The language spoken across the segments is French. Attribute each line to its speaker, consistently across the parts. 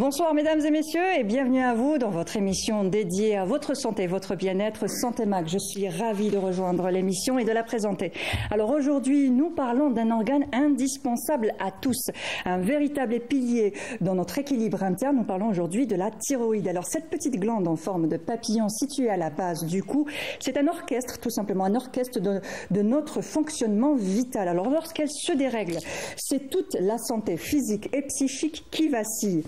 Speaker 1: Bonsoir mesdames et messieurs et bienvenue à vous dans votre émission dédiée à votre santé, votre bien-être, Santé Mag. Je suis ravie de rejoindre l'émission et de la présenter. Alors aujourd'hui, nous parlons d'un organe indispensable à tous, un véritable pilier dans notre équilibre interne. Nous parlons aujourd'hui de la thyroïde. Alors cette petite glande en forme de papillon située à la base du cou, c'est un orchestre, tout simplement un orchestre de notre fonctionnement vital. Alors lorsqu'elle se dérègle, c'est toute la santé physique et psychique qui vacille.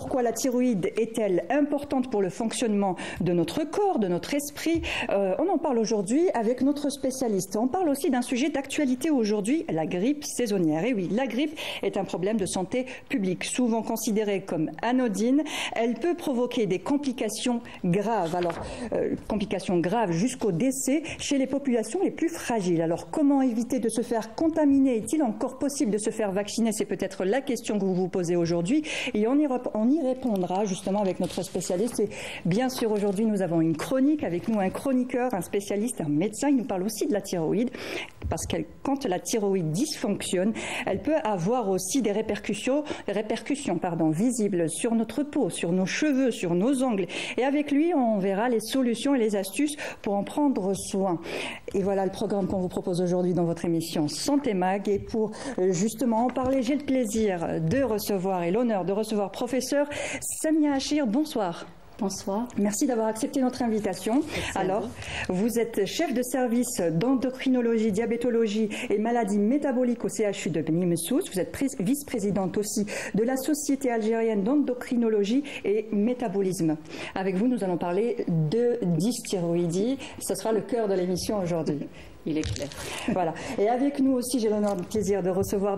Speaker 1: Pourquoi la thyroïde est-elle importante pour le fonctionnement de notre corps, de notre esprit? On en parle aujourd'hui avec notre spécialiste. On parle aussi d'un sujet d'actualité aujourd'hui, la grippe saisonnière. Et oui, la grippe est un problème de santé publique, souvent considérée comme anodine. Elle peut provoquer des complications graves. Alors, complications graves jusqu'au décès chez les populations les plus fragiles. Alors, comment éviter de se faire contaminer? Est-il encore possible de se faire vacciner? C'est peut-être la question que vous vous posez aujourd'hui. Et on y répondra justement avec notre spécialiste. Et bien sûr, aujourd'hui, nous avons une chronique avec nous, un chroniqueur, un spécialiste, un médecin. Il nous parle aussi de la thyroïde, parce que quand la thyroïde dysfonctionne, elle peut avoir aussi des répercussions visibles sur notre peau, sur nos cheveux, sur nos ongles. Et avec lui, on verra les solutions et les astuces pour en prendre soin. Et voilà le programme qu'on vous propose aujourd'hui dans votre émission Santé Mag. Et pour justement en parler, j'ai le plaisir de recevoir et l'honneur de recevoir professeur Samia Achir. Bonsoir.
Speaker 2: Bonsoir.
Speaker 1: Merci d'avoir accepté notre invitation. Alors, vous êtes chef de service d'endocrinologie, diabétologie et maladies métaboliques au CHU de Beni Messous. Vous êtes vice-présidente aussi de la Société algérienne d'endocrinologie et métabolisme. Avec vous, nous allons parler de dysthyroïdie. Ce sera le cœur de l'émission aujourd'hui.
Speaker 2: Il est clair.
Speaker 1: Voilà. Et avec nous aussi, j'ai l'honneur et le plaisir de recevoir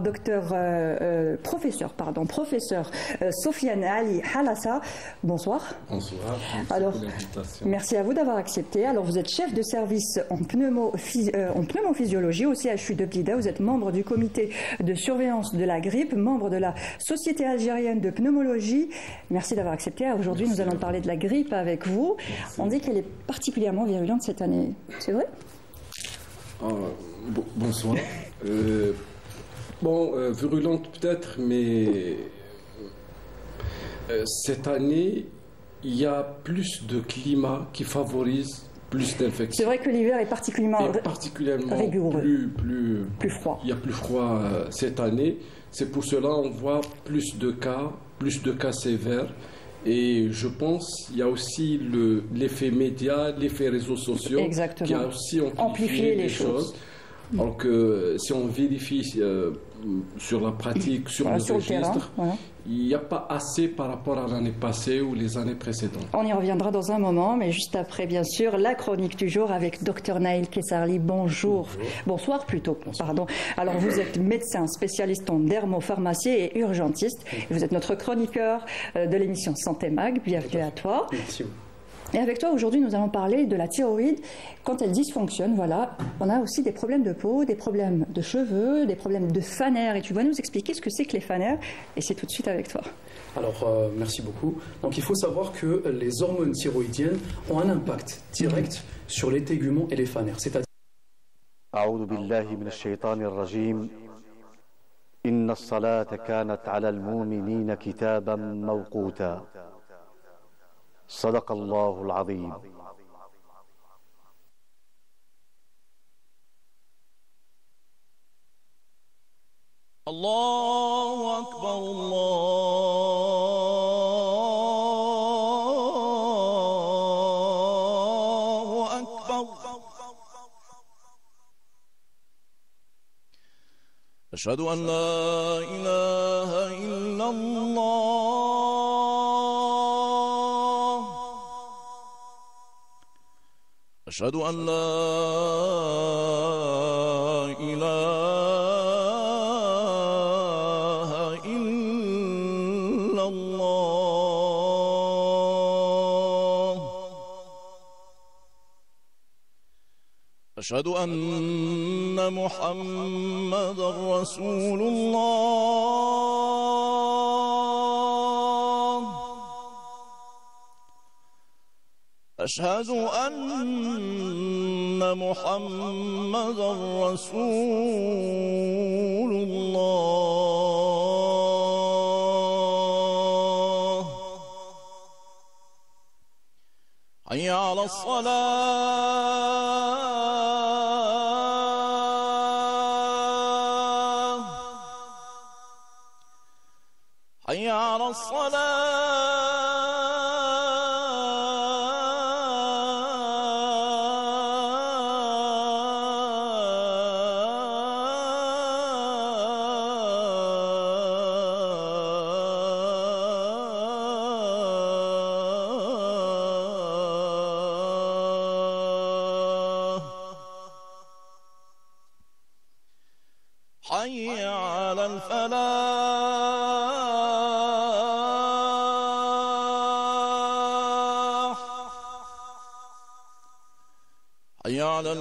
Speaker 1: professeur Sofiane Ali Halassa. Bonsoir.
Speaker 3: Bonsoir.
Speaker 1: Alors, merci à vous d'avoir accepté. Alors, vous êtes chef de service en pneumophysiologie au CHU de Blida. Vous êtes membre du comité de surveillance de la grippe, membre de la Société algérienne de pneumologie. Merci d'avoir accepté. Aujourd'hui, nous allons parler de la grippe avec vous. Merci. On dit qu'elle est particulièrement virulente cette année. C'est vrai ?
Speaker 3: Bonsoir. Virulente peut-être, mais cette année, il y a plus de climat qui favorise plus d'infections.
Speaker 1: C'est vrai que l'hiver est particulièrement rigoureux.
Speaker 3: Plus froid. Il y a plus froid cette année. C'est pour cela qu'on voit plus de cas sévères. Et je pense qu'il y a aussi l'effet média, l'effet réseaux sociaux.
Speaker 1: Exactement.
Speaker 3: Qui a aussi amplifié les choses. Donc, si on vérifie sur la pratique, sur le registre, il n'y a pas assez par rapport à l'année passée ou les années précédentes.
Speaker 1: On y reviendra dans un moment, mais juste après, bien sûr, la chronique du jour avec Dr Naïl Kessarli. Bonjour. Bonsoir plutôt, pardon. Alors, vous êtes médecin spécialiste en dermopharmacie et urgentiste. Vous êtes notre chroniqueur de l'émission Santé Mag. Bienvenue à toi.
Speaker 4: Merci.
Speaker 1: Et avec toi, aujourd'hui, nous allons parler de la thyroïde. Quand elle dysfonctionne, voilà, on a aussi des problèmes de peau, des problèmes de cheveux, des problèmes de fanères. Et tu vas nous expliquer ce que c'est que les fanères. Et c'est tout de suite avec toi.
Speaker 4: Alors, merci beaucoup. Donc, il faut savoir que les hormones thyroïdiennes ont un impact direct sur les téguments et les fanères. C'est-à-dire...
Speaker 5: أعوذ بالله من الشيطان الرجيم إن الصلاة كانت على المؤمنين كتابا موقوتا صدق الله العظيم.
Speaker 6: الله أكبر الله أكبر أشهد أن لا إله إلا الله أشهد أن لا إله إلا الله أشهد أن محمدًا رسول الله أشهد أن محمدًا رسول الله على الصلاة حي على حي على الفلاح حي على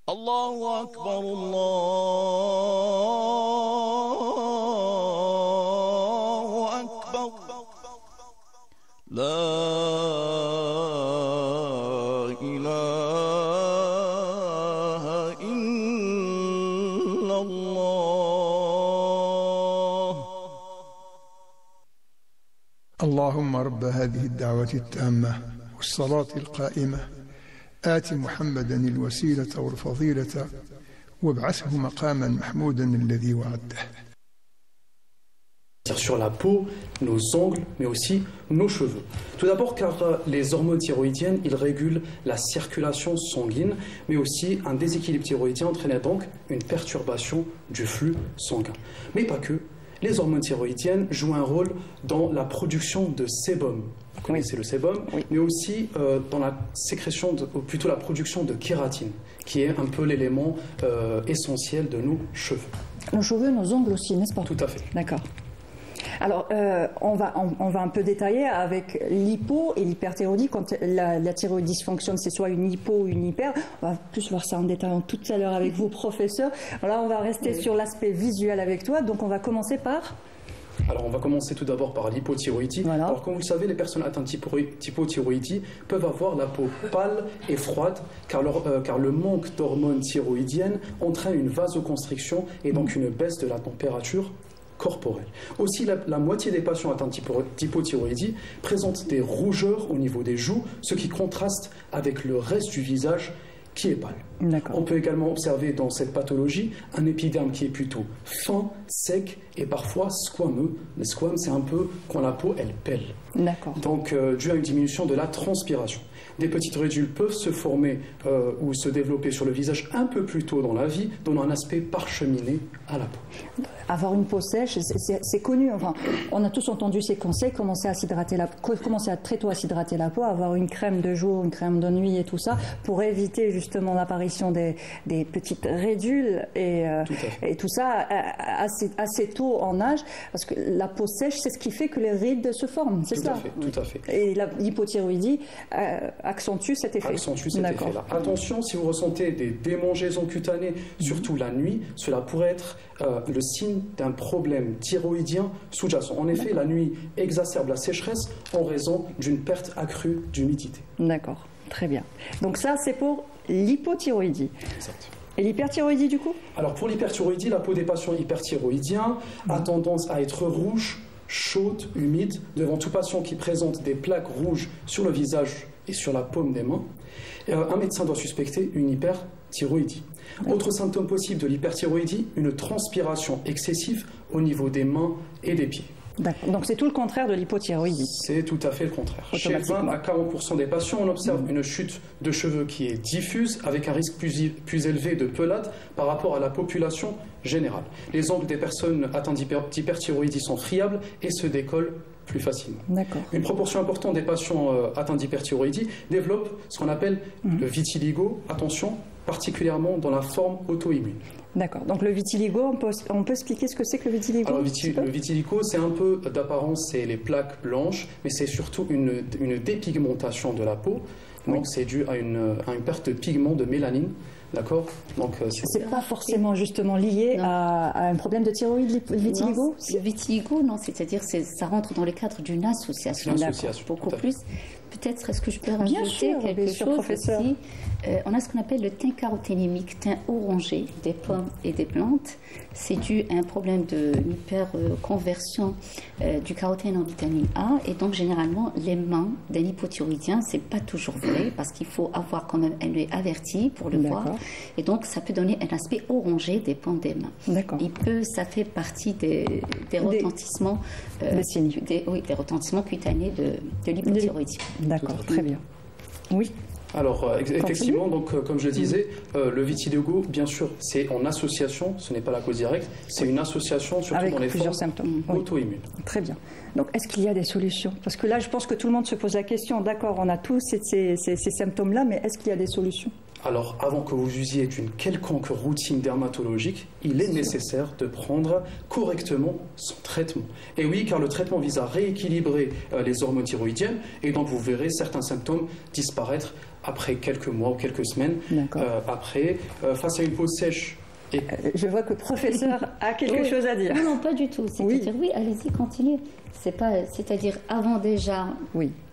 Speaker 6: الله أكبر الله أكبر لا إله إلا الله.
Speaker 2: اللهم رب هذه الدعوة التامة والصلاة القائمة آت محمدا الوسيلة والفضيلة وابعثه مقاما محمودا الذي وعده.
Speaker 4: Sur la peau, nos ongles, mais aussi nos cheveux. Tout d'abord car les hormones thyroïdiennes, ils régulent la circulation sanguine, mais aussi un déséquilibre thyroïdien entraînait donc une perturbation du flux sanguin. Mais pas que. Les hormones thyroïdiennes jouent un rôle dans la production de sébum. Vous connaissez le sébum, mais aussi dans la sécrétion, ou plutôt la production de kératine, qui est un peu l'élément essentiel de nos cheveux.
Speaker 1: Nos cheveux, nos ongles aussi, n'est-ce pas?
Speaker 4: Tout à fait.
Speaker 1: D'accord. Alors, on va un peu détailler avec l'hypo et l'hyperthyroïdie. Quand la thyroïde dysfonctionne, c'est soit une hypo ou une hyper. On va plus voir ça en détail tout à l'heure avec vous, professeur. Alors là, on va rester sur l'aspect visuel avec toi. Donc, on va commencer par...
Speaker 4: Alors, on va commencer tout d'abord par l'hypothyroïdie.
Speaker 1: Voilà.
Speaker 4: Alors, comme vous le savez, les personnes atteintes d'hypothyroïdie peuvent avoir la peau pâle et froide, car le manque d'hormones thyroïdiennes entraîne une vasoconstriction et donc une baisse de la température corporelle. Aussi, la moitié des patients atteints d'hypothyroïdie présentent des rougeurs au niveau des joues, ce qui contraste avec le reste du visage qui est pâle. On peut également observer dans cette pathologie un épiderme qui est plutôt fin, sec et parfois squameux. Le squame, c'est un peu quand la peau, elle pèle. Donc, dû à une diminution de la transpiration. Des petites ridules peuvent se former ou se développer sur le visage un peu plus tôt dans la vie, donnant un aspect parcheminé à la peau.
Speaker 1: Avoir une peau sèche, c'est connu. Enfin, on a tous entendu ces conseils, commencer très tôt à s'hydrater la peau, avoir une crème de jour, une crème de nuit et tout ça, pour éviter justement l'apparition des petites ridules et tout ça assez tôt en âge, parce que la peau sèche, c'est ce qui fait que les rides se forment, c'est ça?
Speaker 4: Tout à fait.
Speaker 1: Et l'hypothyroïdie accentue cet effet.
Speaker 4: Accentue cet effet-là. Attention, si vous ressentez des démangeaisons cutanées, surtout la nuit, cela pourrait être le signe d'un problème thyroïdien sous-jacent. En effet, la nuit exacerbe la sécheresse en raison d'une perte accrue d'humidité.
Speaker 1: D'accord, très bien. Donc ça, c'est pour l'hypothyroïdie.
Speaker 4: Exact.
Speaker 1: Et l'hyperthyroïdie, du coup?
Speaker 4: Alors, pour l'hyperthyroïdie, la peau des patients hyperthyroïdiens a tendance à être rouge, chaude, humide, devant tout patient qui présente des plaques rouges sur le visage et sur la paume des mains. Un médecin doit suspecter une hyperthyroïdie. Autre symptôme possible de l'hyperthyroïdie, une transpiration excessive au niveau des mains et des pieds.
Speaker 1: Donc c'est tout le contraire de l'hypothyroïdie.
Speaker 4: C'est tout à fait le contraire. Chez 20 à 40% des patients, on observe une chute de cheveux qui est diffuse avec un risque plus élevé de pelade par rapport à la population générale. Les ongles des personnes atteintes d'hyperthyroïdie sont friables et se décollent plus facilement. Une proportion importante des patients atteints d'hyperthyroïdie développent ce qu'on appelle le vitiligo, attention, particulièrement dans la forme auto-immune.
Speaker 1: D'accord. Donc le vitiligo, on peut expliquer ce que c'est que le vitiligo?
Speaker 4: Alors, le vitiligo, c'est un peu d'apparence, c'est les plaques blanches, mais c'est surtout une dépigmentation de la peau. Donc c'est dû à une perte de pigments de mélanine D'accord. Donc,
Speaker 1: c'est pas forcément justement lié à un problème de thyroïde, le vitiligo.
Speaker 7: Le vitiligo, non, c'est-à-dire ça rentre dans le cadre d'une association. Beaucoup plus. Peut-être, est-ce que je peux rajouter quelque chose
Speaker 1: professeur.
Speaker 7: Aussi. On a ce qu'on appelle le teint caroténémique, teint orangé des pommes et des plantes. C'est dû à un problème de hyperconversion du carotène en vitamine A. Et donc, généralement, les mains d'un hypothyroïdien, c'est pas toujours vrai parce qu'il faut avoir quand même un œil averti pour le voir. Et donc, ça peut donner un aspect orangé des pommes des mains.
Speaker 1: D'accord.
Speaker 7: Ça fait partie des retentissements, des retentissements cutanés de l'hypothyroïdie.
Speaker 1: D'accord, très bien. Oui.
Speaker 4: Alors, effectivement, donc, comme je le disais, le vitiligo, bien sûr, c'est en association, ce n'est pas la cause directe, c'est une association surtout
Speaker 1: avec
Speaker 4: dans les
Speaker 1: plusieurs
Speaker 4: formes
Speaker 1: symptômes
Speaker 4: auto-immunes.
Speaker 1: Très bien. Donc, est-ce qu'il y a des solutions? Parce que là, je pense que tout le monde se pose la question, d'accord, on a tous ces symptômes-là, mais est-ce qu'il y a des solutions?
Speaker 4: Alors, avant que vous usiez d'une quelconque routine dermatologique, il est nécessaire de prendre correctement son traitement. Et oui, car le traitement vise à rééquilibrer les hormones thyroïdiennes, et donc vous verrez certains symptômes disparaître après quelques mois ou quelques semaines. Face à une peau sèche.
Speaker 1: Je vois que le professeur a quelque chose à dire.
Speaker 7: Non, pas du tout. C'est-à-dire, oui, allez-y, continuez. C'est-à-dire, avant déjà,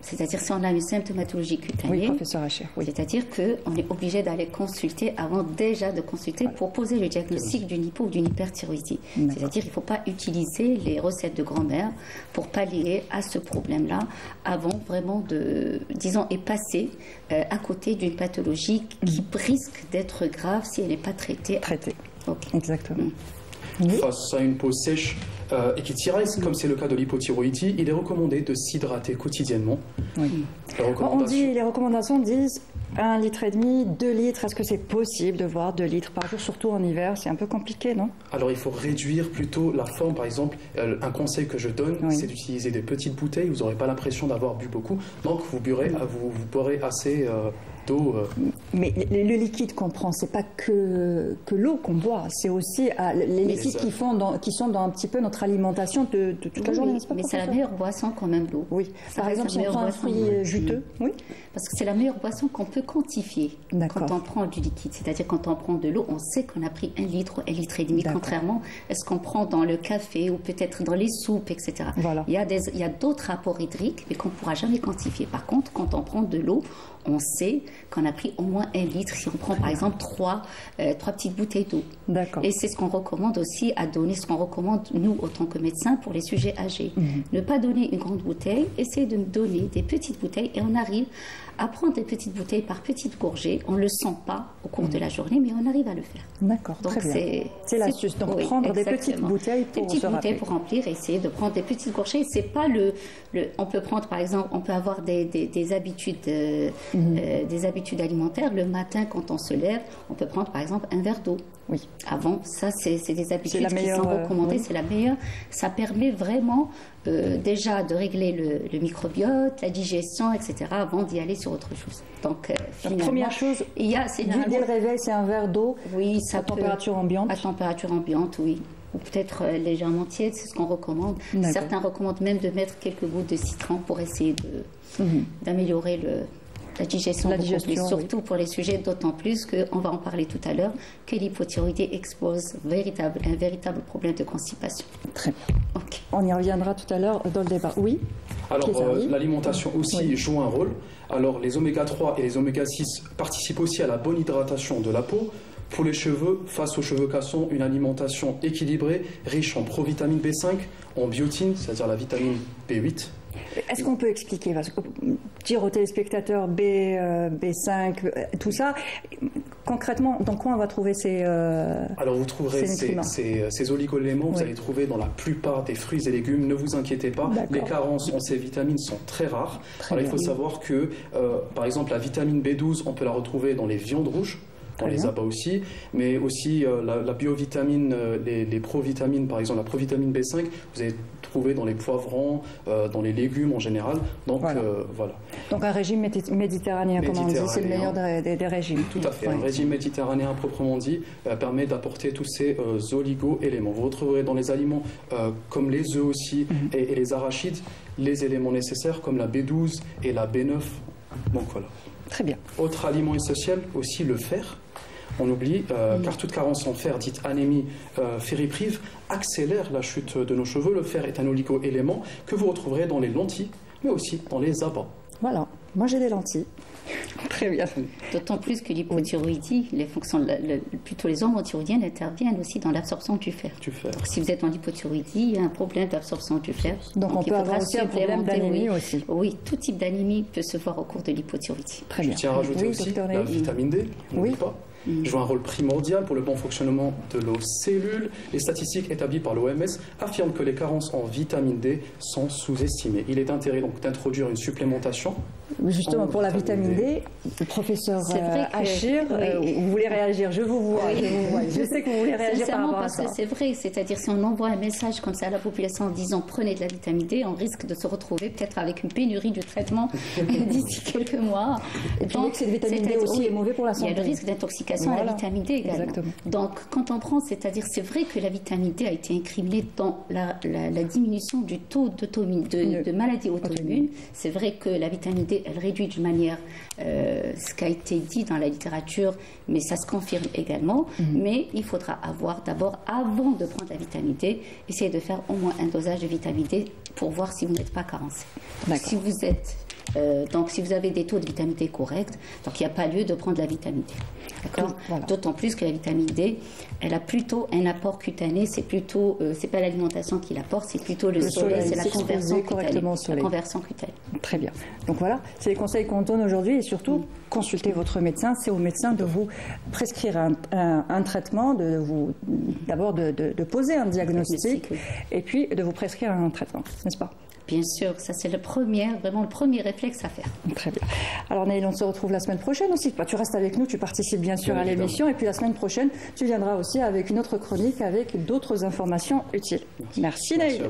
Speaker 7: c'est-à-dire si on a une symptomatologie cutanée,
Speaker 1: professeur Hacher,
Speaker 7: c'est-à-dire qu'on est obligé d'aller consulter avant déjà de consulter pour poser le diagnostic d'une hypo ou d'une hyperthyroïdie. C'est-à-dire qu'il ne faut pas utiliser les recettes de grand-mère pour pallier à ce problème-là avant vraiment de, disons, et passer à côté d'une pathologie qui risque d'être grave si elle n'est pas traitée.
Speaker 1: Exactement.
Speaker 4: Face à une peau sèche et qui tiraille, comme c'est le cas de l'hypothyroïdie, il est recommandé de s'hydrater quotidiennement.
Speaker 1: Les recommandations disent 1,5 litre, 2 litres. Est-ce que c'est possible de voir 2 litres par jour, surtout en hiver? C'est un peu compliqué, non?
Speaker 4: Alors il faut réduire plutôt la forme. Par exemple, un conseil que je donne, c'est d'utiliser des petites bouteilles. Vous n'aurez pas l'impression d'avoir bu beaucoup. Donc vous boirez assez d'eau.
Speaker 1: Mais le liquide qu'on prend, c'est pas que l'eau qu'on boit, c'est aussi les liquides qui sont dans un petit peu notre alimentation de toute la journée, n'est-ce pas?
Speaker 7: Mais c'est la meilleure boisson quand même, l'eau.
Speaker 1: Oui. Par exemple, si on prend un fruit juteux,
Speaker 7: parce que c'est la meilleure boisson qu'on peut quantifier quand on prend du liquide. C'est-à-dire quand on prend de l'eau, on sait qu'on a pris 1 litre ou 1,5 litre, contrairement à ce qu'on prend dans le café ou peut-être dans les soupes, etc.
Speaker 1: Voilà.
Speaker 7: Il y a d'autres apports hydriques, mais qu'on ne pourra jamais quantifier. Par contre, quand on prend de l'eau, on sait qu'on a pris au moins 1 litre si on prend par exemple 3 petites bouteilles d'eau. Et c'est ce qu'on recommande aussi à donner, ce qu'on recommande nous en tant que médecins pour les sujets âgés. Ne pas donner une grande bouteille, essayer de donner des petites bouteilles et on arrive à prendre des petites bouteilles par petites gorgées. On ne le sent pas au cours de la journée, mais on arrive à le faire.
Speaker 1: D'accord, très bien. C'est l'astuce. Donc prendre des petites bouteilles pour
Speaker 7: remplir, essayer de prendre des petites gorgées. C'est pas on peut prendre par exemple, on peut avoir des habitudes alimentaires. Le matin, quand on se lève, on peut prendre par exemple un verre d'eau.
Speaker 1: Oui.
Speaker 7: Avant, ça, c'est des habitudes qui sont recommandées, c'est la meilleure. Ça permet vraiment déjà de régler le microbiote, la digestion, etc., avant d'y aller sur autre chose. Donc,
Speaker 1: la première chose, dès le réveil, c'est un verre d'eau à température ambiante.
Speaker 7: À température ambiante, oui. Ou peut-être légèrement tiède, c'est ce qu'on recommande. Certains recommandent même de mettre quelques gouttes de citron pour essayer d'améliorer la digestion, surtout pour les sujets, d'autant plus qu'on va en parler tout à l'heure, que l'hypothyroïdie expose un véritable problème de constipation.
Speaker 1: Très bien. On y reviendra tout à l'heure dans le débat. Oui.
Speaker 4: Alors, l'alimentation aussi joue un rôle. Alors, les oméga 3 et les oméga 6 participent aussi à la bonne hydratation de la peau. Pour les cheveux, face aux cheveux cassants, une alimentation équilibrée, riche en provitamine B5, en biotine, c'est-à-dire la vitamine B8.
Speaker 1: Est-ce qu'on peut expliquer, dire aux téléspectateurs B5, tout ça, concrètement, dans quoi on va trouver ces
Speaker 4: Alors vous trouverez ces oligo-éléments, vous allez trouver dans la plupart des fruits et légumes, ne vous inquiétez pas, les carences en ces vitamines sont très rares. Alors il faut savoir que, par exemple, la vitamine B12, on peut la retrouver dans les viandes rouges, dans les abats aussi, mais aussi la biovitamine, les provitamines, par exemple la provitamine B5, vous allez trouver dans les poivrons, dans les légumes en général. Donc voilà.
Speaker 1: Donc un régime méditerranéen, comme on dit, c'est le meilleur des régimes.
Speaker 4: Tout à fait. Un régime méditerranéen proprement dit permet d'apporter tous ces oligo-éléments. Vous retrouverez dans les aliments comme les œufs aussi et les arachides les éléments nécessaires comme la B12 et la B9. Donc voilà.
Speaker 1: Très bien.
Speaker 4: Autre aliment essentiel aussi, le fer. On oublie, car toute carence en fer, dite anémie ferriprive, accélère la chute de nos cheveux. Le fer est un oligo-élément que vous retrouverez dans les lentilles, mais aussi dans les abats.
Speaker 1: Voilà, moi j'ai des lentilles. Très bien.
Speaker 7: D'autant plus que l'hypothyroïdie, les fonctions, plutôt les hormones thyroïdiennes interviennent aussi dans l'absorption du fer. Donc, si vous êtes en hypothyroïdie, il y a un problème d'absorption du fer.
Speaker 1: Donc on peut avoir aussi un problème d'anémie aussi.
Speaker 7: Oui, tout type d'anémie peut se voir au cours de l'hypothyroïdie.
Speaker 4: Très bien. Je tiens à rajouter aussi la vitamine D.
Speaker 1: Oui.
Speaker 4: Pas. Joue un rôle primordial pour le bon fonctionnement de nos cellules. Les statistiques établies par l'OMS affirment que les carences en vitamine D sont sous-estimées. Il est d'intérêt donc d'introduire une supplémentation.
Speaker 1: Justement, pour la vitamine D, le professeur Achir, vous voulez réagir, je vous vois, je sais que vous voulez réagir par rapport à ça.
Speaker 7: Parce que c'est vrai, c'est-à-dire si on envoie un message comme ça à la population en disant prenez de la vitamine D, on risque de se retrouver peut-être avec une pénurie du traitement d'ici quelques mois.
Speaker 1: Et puis que cette vitamine D aussi est mauvais pour la santé.
Speaker 7: Il y a le risque d'intoxication à la vitamine D également.
Speaker 1: Exactement.
Speaker 7: Donc quand on prend, c'est-à-dire c'est vrai que la vitamine D a été incriminée dans la diminution du taux de maladies auto-immunes. C'est vrai que la vitamine D, elle réduit d'une manière ce qui a été dit dans la littérature, mais ça se confirme également. Mais il faudra avoir d'abord, avant de prendre la vitamine D, essayer de faire au moins un dosage de vitamine D pour voir si vous n'êtes pas carencé. Si vous êtes donc si vous avez des taux de vitamine D corrects, donc il n'y a pas lieu de prendre la vitamine D. D'accord. Voilà. D'autant plus que la vitamine D, elle a plutôt un apport cutané, c'est plutôt, c'est pas l'alimentation qui l'apporte, c'est plutôt le soleil, c'est la conversion cutanée.
Speaker 1: Très bien. Donc voilà, c'est les conseils qu'on donne aujourd'hui et surtout, consultez votre médecin, c'est au médecin de vous prescrire un traitement, d'abord de poser un diagnostic et puis de vous prescrire un traitement, n'est-ce pas?
Speaker 7: Bien sûr, ça c'est vraiment le premier réflexe à faire.
Speaker 1: Très bien. Alors Neil, on se retrouve la semaine prochaine aussi. Tu restes avec nous, tu participes bien sûr à l'émission et puis la semaine prochaine, tu viendras aussi avec une autre chronique avec d'autres informations utiles. Merci Neil.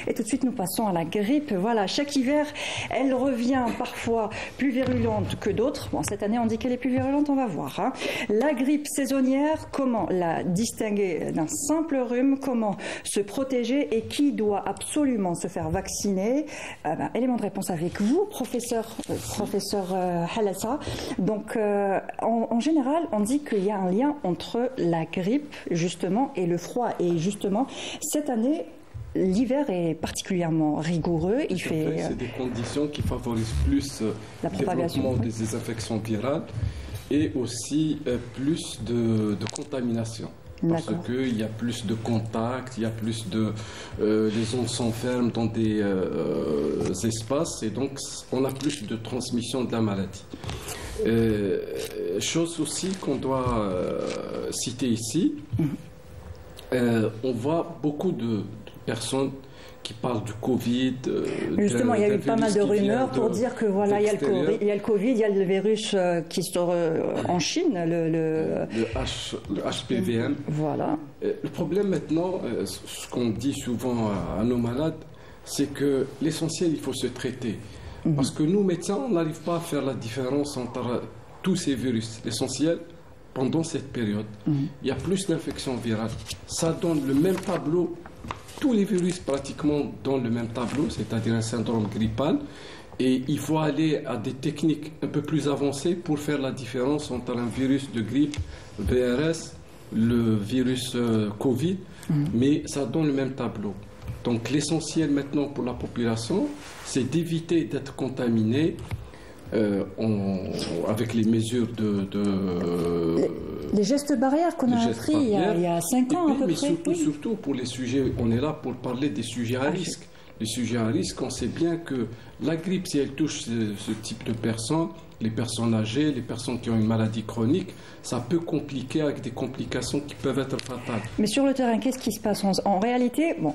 Speaker 1: Et tout de suite, nous passons à la grippe. Voilà, chaque hiver, elle revient parfois plus virulente que d'autres. Bon, cette année, on dit qu'elle est plus virulente, on va voir. Hein. La grippe saisonnière, comment la distinguer d'un simple rhume? Comment se protéger et qui doit absolument se faire vacciner? Élément de réponse avec vous, professeur Halassa. Donc, en général, on dit qu'il y a un lien entre la grippe, justement, et le froid. Et justement, cette année, l'hiver est particulièrement rigoureux.
Speaker 3: C'est des conditions qui favorisent plus le développement des infections virales et aussi plus de contamination. Parce qu'il y a plus de contacts, il y a plus de... les ondes s'enferment dans des espaces et donc on a plus de transmission de la maladie. Chose aussi qu'on doit citer ici, on voit beaucoup de personnes qui parlent du Covid.
Speaker 1: Justement, il y a eu pas mal de rumeurs pour dire que voilà, il y a le Covid, il y a le virus qui sort en Chine, le
Speaker 3: HPVM.
Speaker 1: Voilà.
Speaker 3: Le problème maintenant, ce qu'on dit souvent à nos malades, c'est que l'essentiel, il faut se traiter. Parce que nous, médecins, on n'arrive pas à faire la différence entre tous ces virus. L'essentiel, pendant cette période, il y a plus d'infections virales. Ça donne le même tableau. Tous les virus pratiquement dans le même tableau, c'est-à-dire un syndrome grippal, et il faut aller à des techniques un peu plus avancées pour faire la différence entre un virus de grippe, VRS, le virus Covid, mais ça donne le même tableau. Donc l'essentiel maintenant pour la population, c'est d'éviter d'être contaminé avec les mesures
Speaker 1: les gestes barrières qu'on a appris il y a 5 ans à peu près.
Speaker 3: Mais surtout pour les sujets, on est là pour parler des sujets à risque. Les sujets à risque, on sait bien que la grippe, si elle touche ce type de personnes, les personnes âgées, les personnes qui ont une maladie chronique, ça peut compliquer avec des complications qui peuvent être fatales.
Speaker 1: Mais sur le terrain, qu'est-ce qui se passe en réalité? Bon,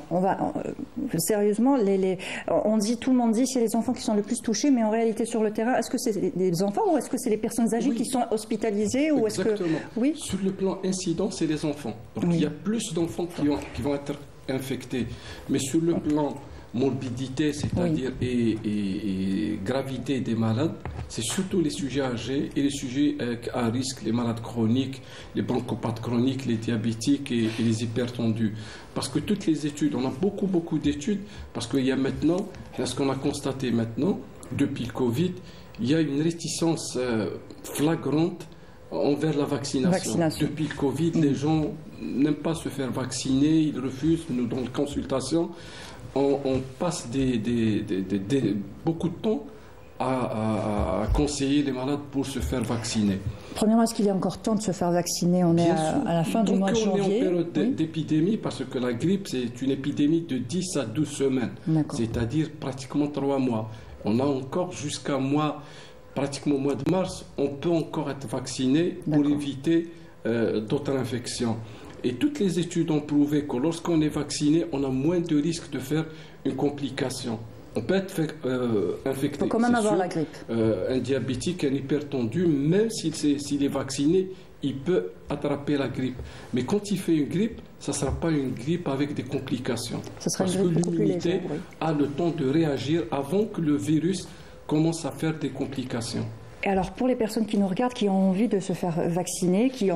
Speaker 1: sérieusement, tout le monde dit c'est les enfants qui sont le plus touchés, mais en réalité sur le terrain, est-ce que c'est les enfants ou est-ce que c'est les personnes âgées qui sont hospitalisées ou est-ce que
Speaker 3: sur le plan incident, c'est les enfants. Donc il y a plus d'enfants qui vont être infectés, mais sur le plan morbidité, c'est-à-dire et gravité des malades, c'est surtout les sujets âgés et les sujets à risque, les malades chroniques, les bronchopathes chroniques, les diabétiques et les hypertendus. Parce que toutes les études, on a beaucoup d'études, parce qu'il y a maintenant, ce qu'on a constaté maintenant, depuis le Covid, il y a une réticence flagrante envers la vaccination. Depuis le Covid, les gens n'aiment pas se faire vacciner, ils refusent. Nous, dans la consultation, on passe beaucoup de temps à conseiller les malades pour se faire vacciner.
Speaker 1: Premièrement, est-ce qu'il y a encore temps de se faire vacciner? On est à la fin du mois de janvier.
Speaker 3: On est en période d'épidémie parce que la grippe, c'est une épidémie de 10 à 12 semaines, c'est-à-dire pratiquement 3 mois. On a encore jusqu'à pratiquement au mois de mars, on peut encore être vacciné pour éviter d'autres infections. Et toutes les études ont prouvé que lorsqu'on est vacciné, on a moins de risques de faire une complication. On peut être infecté.
Speaker 1: Il faut quand même avoir la grippe.
Speaker 3: Un diabétique, un hypertendu, même s'il est vacciné, il peut attraper la grippe. Mais quand il fait une grippe, ça ne sera pas une grippe avec des complications.
Speaker 1: Ça sera
Speaker 3: parce
Speaker 1: une grippe
Speaker 3: que l'immunité a le temps de réagir avant que le virus commence à faire des complications.
Speaker 1: Et alors, pour les personnes qui nous regardent, qui ont envie de se faire vacciner, qui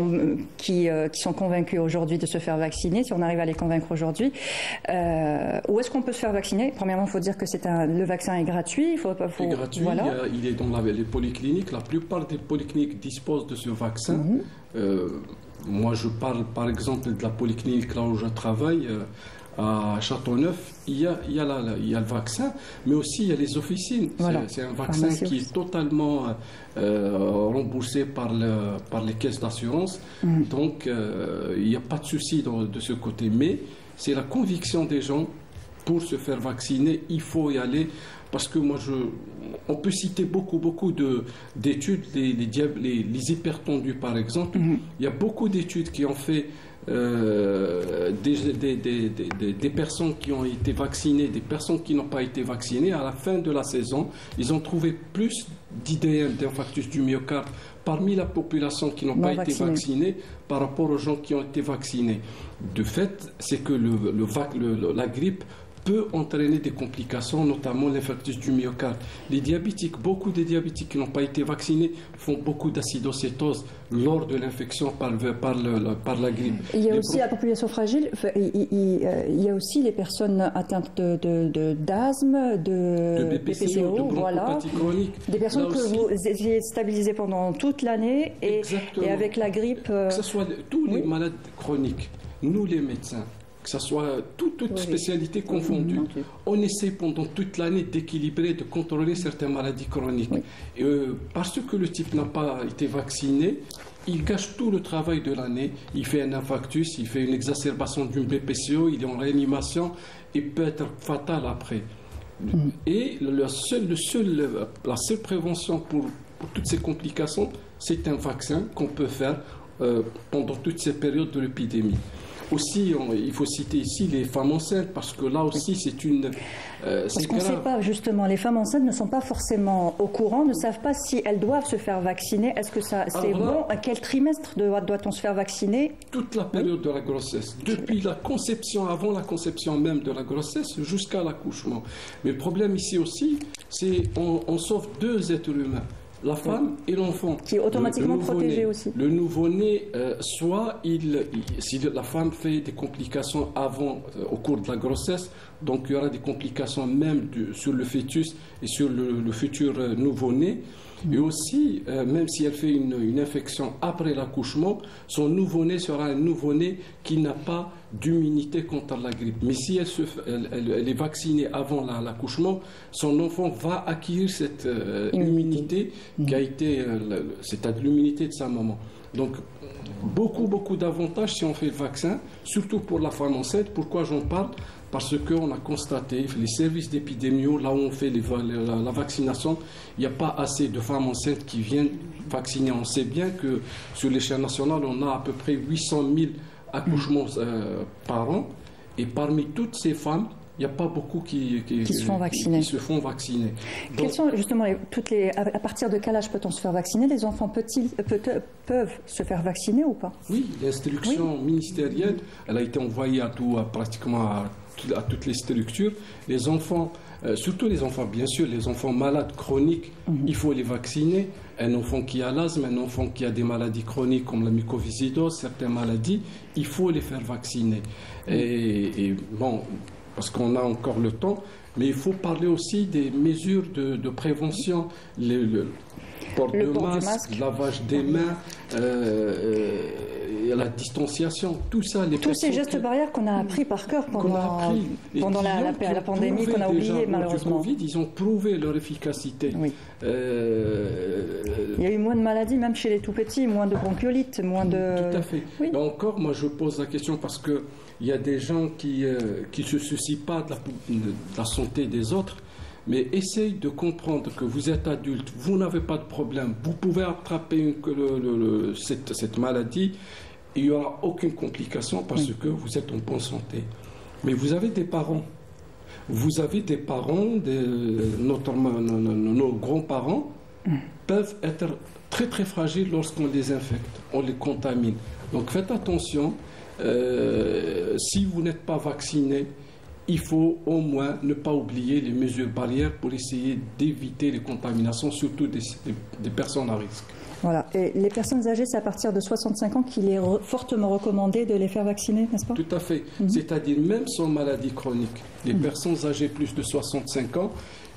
Speaker 1: sont convaincus aujourd'hui de se faire vacciner, si on arrive à les convaincre aujourd'hui, où est-ce qu'on peut se faire vacciner? Premièrement, il faut dire que le vaccin est gratuit.
Speaker 3: C'est gratuit, voilà. Il est dans les polycliniques. La plupart des polycliniques disposent de ce vaccin. Moi, je parle par exemple de la polyclinique là où je travaille. À Châteauneuf, il y a le vaccin, mais aussi il y a les officines. Voilà. C'est un vaccin qui est totalement remboursé par les caisses d'assurance. Donc, il n'y a pas de souci de ce côté. Mais c'est la conviction des gens pour se faire vacciner. Il faut y aller. Parce que on peut citer beaucoup d'études, les hypertendus par exemple. Il y a beaucoup d'études qui ont fait des personnes qui ont été vaccinées, des personnes qui n'ont pas été vaccinées. À la fin de la saison, ils ont trouvé plus d'IDM, d'infarctus du myocarde, parmi la population qui n'ont pas été vaccinée par rapport aux gens qui ont été vaccinés. De fait, c'est que la grippe peut entraîner des complications, notamment l'infarctus du myocarde. Les diabétiques, beaucoup de diabétiques qui n'ont pas été vaccinés font beaucoup d'acidocétose lors de l'infection par la grippe.
Speaker 1: Il y a aussi la population fragile, il y a aussi les personnes atteintes d'asthme, de BPCO,
Speaker 3: de bronchopathie chronique.
Speaker 1: Des personnes que vous avez stabilisées pendant toute l'année et avec la grippe.
Speaker 3: Que ce soit tous les malades chroniques, nous les médecins, que ce soit toute spécialité confondue, on essaie pendant toute l'année d'équilibrer, de contrôler certaines maladies chroniques. Et, parce que le type n'a pas été vacciné, il gâche tout le travail de l'année. Il fait un infarctus, il fait une exacerbation d'une BPCO, il est en réanimation et peut être fatal après. Et la seule prévention pour toutes ces complications, c'est un vaccin qu'on peut faire pendant toutes ces périodes de l'épidémie. Aussi, il faut citer ici les femmes enceintes, parce que là aussi, c'est une...
Speaker 1: parce qu'on ne sait pas, justement, les femmes enceintes ne sont pas forcément au courant, ne savent pas si elles doivent se faire vacciner. Est-ce que c'est bon? À quel trimestre doit-on se faire vacciner?
Speaker 3: Toute la période de la grossesse, depuis la conception, avant la conception même de la grossesse, jusqu'à l'accouchement. Mais le problème ici aussi, c'est qu'on sauve 2 êtres humains. La femme et l'enfant.
Speaker 1: Qui est automatiquement protégé aussi.
Speaker 3: Le nouveau-né, soit si la femme fait des complications au cours de la grossesse, donc il y aura des complications même sur le fœtus et sur le futur nouveau-né. Et aussi, même si elle fait une infection après l'accouchement, son nouveau-né sera un nouveau-né qui n'a pas d'immunité contre la grippe. Mais si elle est vaccinée avant l'accouchement, son enfant va acquérir cette immunité qui a été, c'est-à-dire l'immunité de sa maman. Donc, beaucoup d'avantages si on fait le vaccin, surtout pour la femme enceinte. Pourquoi j'en parle? Parce qu'on a constaté, les services d'épidémio, là où on fait la vaccination, il n'y a pas assez de femmes enceintes qui viennent vacciner. On sait bien que sur l'échelle nationale, on a à peu près 800 000 accouchements par an. Et parmi toutes ces femmes, il n'y a pas beaucoup qui se font vacciner.
Speaker 1: Quels sont justement à partir de quel âge peut-on se faire vacciner? Les enfants peuvent se faire vacciner ou pas?
Speaker 3: Oui, l'instruction ministérielle, elle a été envoyée pratiquement à toutes les structures. Les enfants, surtout les enfants, bien sûr, les enfants malades chroniques, il faut les vacciner. Un enfant qui a l'asthme, un enfant qui a des maladies chroniques comme la mucoviscidose, certaines maladies, il faut les faire vacciner. Et bon, parce qu'on a encore le temps, mais il faut parler aussi des mesures de prévention. port du masque, lavage des mains, la distanciation, tout ça.
Speaker 1: Tous ces gestes barrières qu'on a appris par cœur pendant la pandémie, qu'on a oublié malheureusement.
Speaker 3: Covid, ils ont prouvé leur efficacité.
Speaker 1: Oui. Il y a eu moins de maladies, même chez les tout-petits, moins de bronchiolite, moins de...
Speaker 3: Tout à fait. Oui. Et encore, moi je pose la question parce qu'il y a des gens qui ne se soucient pas de la santé des autres, mais essayez de comprendre que vous êtes adulte, vous n'avez pas de problème, vous pouvez attraper cette maladie, il n'y aura aucune complication parce que vous êtes en bonne santé. Mais vous avez des parents. Vous avez des parents, nos grands-parents peuvent être très très fragiles lorsqu'on les infecte, on les contamine. Donc faites attention, si vous n'êtes pas vacciné, il faut au moins ne pas oublier les mesures barrières pour essayer d'éviter les contaminations, surtout des personnes à risque.
Speaker 1: Voilà. Et les personnes âgées, c'est à partir de 65 ans qu'il est fortement recommandé de les faire vacciner, n'est-ce pas?
Speaker 3: Tout à fait. C'est-à-dire même sans maladie chronique. Les personnes âgées plus de 65 ans,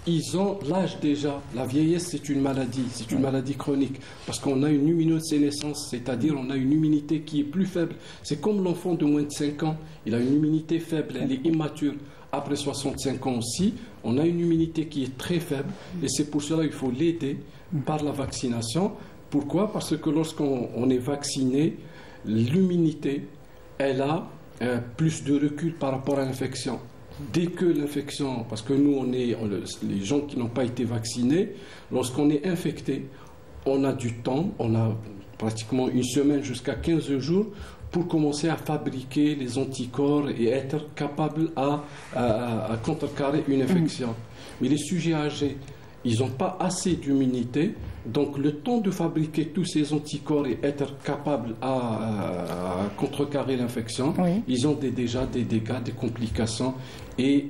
Speaker 3: ils ont l'âge déjà. La vieillesse, c'est une maladie chronique. Parce qu'on a une immunosénescence, c'est-à-dire on a une immunité qui est plus faible. C'est comme l'enfant de moins de 5 ans. Il a une immunité faible, elle est immature. Après 65 ans aussi, on a une immunité qui est très faible. Et c'est pour cela qu'il faut l'aider par la vaccination. Pourquoi? Parce que lorsqu'on est vacciné, l'immunité, elle a plus de recul par rapport à l'infection. Dès que l'infection, parce que nous, les gens qui n'ont pas été vaccinés, lorsqu'on est infecté, on a du temps, on a pratiquement une semaine jusqu'à 15 jours pour commencer à fabriquer les anticorps et être capable à contrecarrer une infection. Mais les sujets âgés, ils n'ont pas assez d'immunité, donc le temps de fabriquer tous ces anticorps et être capable à contrecarrer l'infection, ils ont déjà des dégâts, des complications et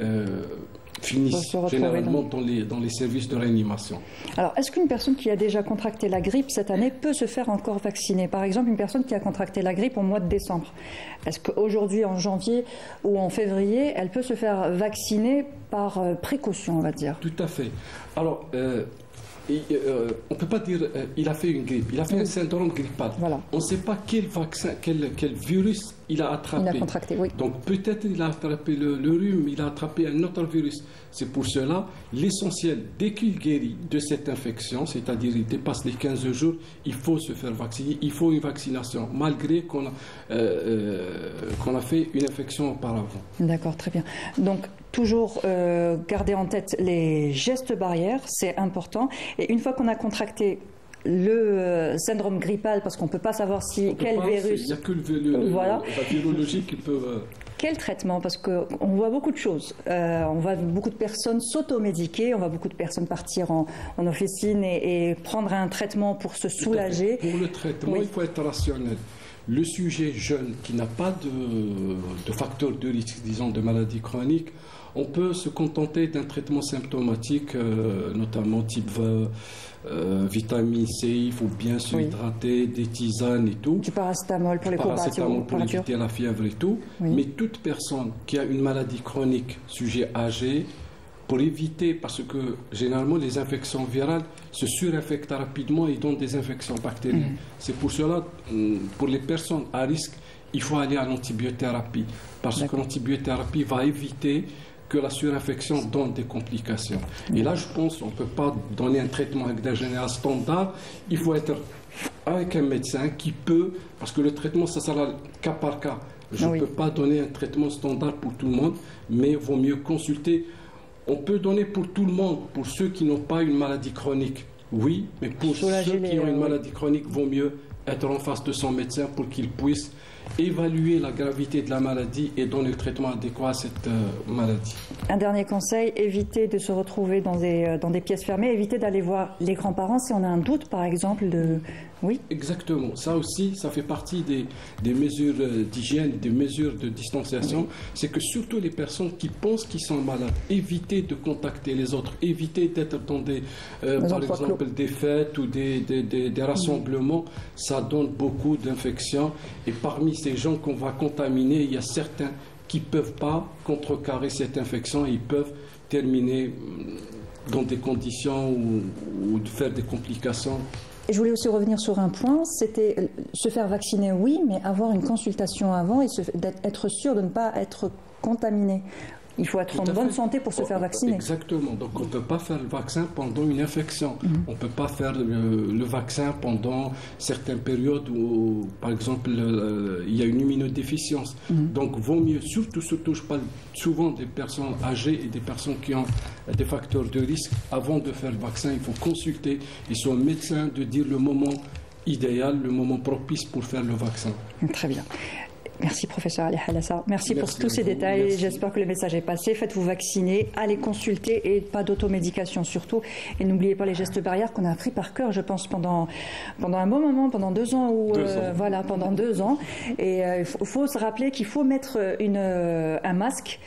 Speaker 3: finissent généralement dans les services de réanimation.
Speaker 1: Alors, est-ce qu'une personne qui a déjà contracté la grippe cette année peut se faire encore vacciner? Par exemple, une personne qui a contracté la grippe au mois de décembre, est-ce qu'aujourd'hui, en janvier ou en février, elle peut se faire vacciner par précaution, on va dire?
Speaker 3: Tout à fait. Alors, on ne peut pas dire il a fait une grippe, il a fait un syndrome grippal.
Speaker 1: Voilà.
Speaker 3: On ne sait pas quel vaccin, quel virus il a attrapé.
Speaker 1: Il a contracté, oui.
Speaker 3: Donc peut-être il a attrapé le rhume, il a attrapé un autre virus. C'est pour cela, l'essentiel, dès qu'il guérit de cette infection, c'est-à-dire il dépasse les 15 jours, il faut se faire vacciner, il faut une vaccination, malgré qu'on a fait une infection auparavant.
Speaker 1: D'accord, très bien. Donc, toujours garder en tête les gestes barrières, c'est important. Et une fois qu'on a contracté le syndrome grippal, parce qu'on ne peut pas savoir quel virus...
Speaker 3: Il n'y a que la virologie qui peut...
Speaker 1: Quel traitement? Parce qu'on voit beaucoup de choses. On voit beaucoup de personnes s'automédiquer, on voit beaucoup de personnes partir en officine et prendre un traitement pour se soulager.
Speaker 3: Pour le traitement, il faut être rationnel. Le sujet jeune qui n'a pas de facteur de risque, disons, de maladie chronique, on peut se contenter d'un traitement symptomatique, notamment type vitamine C, il faut bien se hydrater, des tisanes et tout.
Speaker 1: Du paracétamol pour les courbatures.
Speaker 3: Pour éviter la fièvre et tout. Oui. Mais toute personne qui a une maladie chronique, sujet âgé, pour éviter, parce que généralement les infections virales se surinfectent rapidement et donnent des infections bactériennes. C'est pour cela, pour les personnes à risque, il faut aller à l'antibiothérapie. Parce que l'antibiothérapie va éviter que la surinfection donne des complications. Et là, je pense qu'on ne peut pas donner un traitement avec des général standard. Il faut être avec un médecin qui peut, parce que le traitement, ça sera cas par cas. Je ne peux pas donner un traitement standard pour tout le monde, mais il vaut mieux consulter. On peut donner pour tout le monde, pour ceux qui n'ont pas une maladie chronique, oui, mais pour ceux qui ont une maladie chronique, il vaut mieux être en face de son médecin pour qu'il puisse évaluer la gravité de la maladie et donner le traitement adéquat à cette maladie.
Speaker 1: Un dernier conseil, éviter de se retrouver dans des pièces fermées, éviter d'aller voir les grands-parents si on a un doute, par exemple, de... Oui.
Speaker 3: Exactement. Ça aussi, ça fait partie des mesures d'hygiène, des mesures de distanciation. C'est que surtout les personnes qui pensent qu'ils sont malades, éviter de contacter les autres, éviter d'être dans par exemple, des fêtes ou des rassemblements. Ça donne beaucoup d'infections. Et parmi ces gens qu'on va contaminer, il y a certains qui ne peuvent pas contrecarrer cette infection et ils peuvent terminer dans des conditions ou de faire des complications.
Speaker 1: Et je voulais aussi revenir sur un point, c'était se faire vacciner, oui, mais avoir une consultation avant et être sûr de ne pas être contaminé. Il faut être en bonne santé pour se faire vacciner.
Speaker 3: Exactement. Donc on ne peut pas faire le vaccin pendant une infection. On ne peut pas faire le vaccin pendant certaines périodes où, par exemple, il y a une immunodéficience. Donc vaut mieux, surtout, je parle souvent des personnes âgées et des personnes qui ont des facteurs de risque. Avant de faire le vaccin, il faut consulter son médecin de dire le moment idéal, le moment propice pour faire le vaccin.
Speaker 1: Très bien. Merci professeur Ali Halassa. Merci pour tous ces détails. J'espère que le message est passé. Faites-vous vacciner, allez consulter et pas d'automédication surtout. Et n'oubliez pas les gestes barrières qu'on a appris par cœur, je pense, pendant un bon moment, pendant 2 ans. Voilà, pendant 2 ans. Et il faut se rappeler qu'il faut mettre un masque.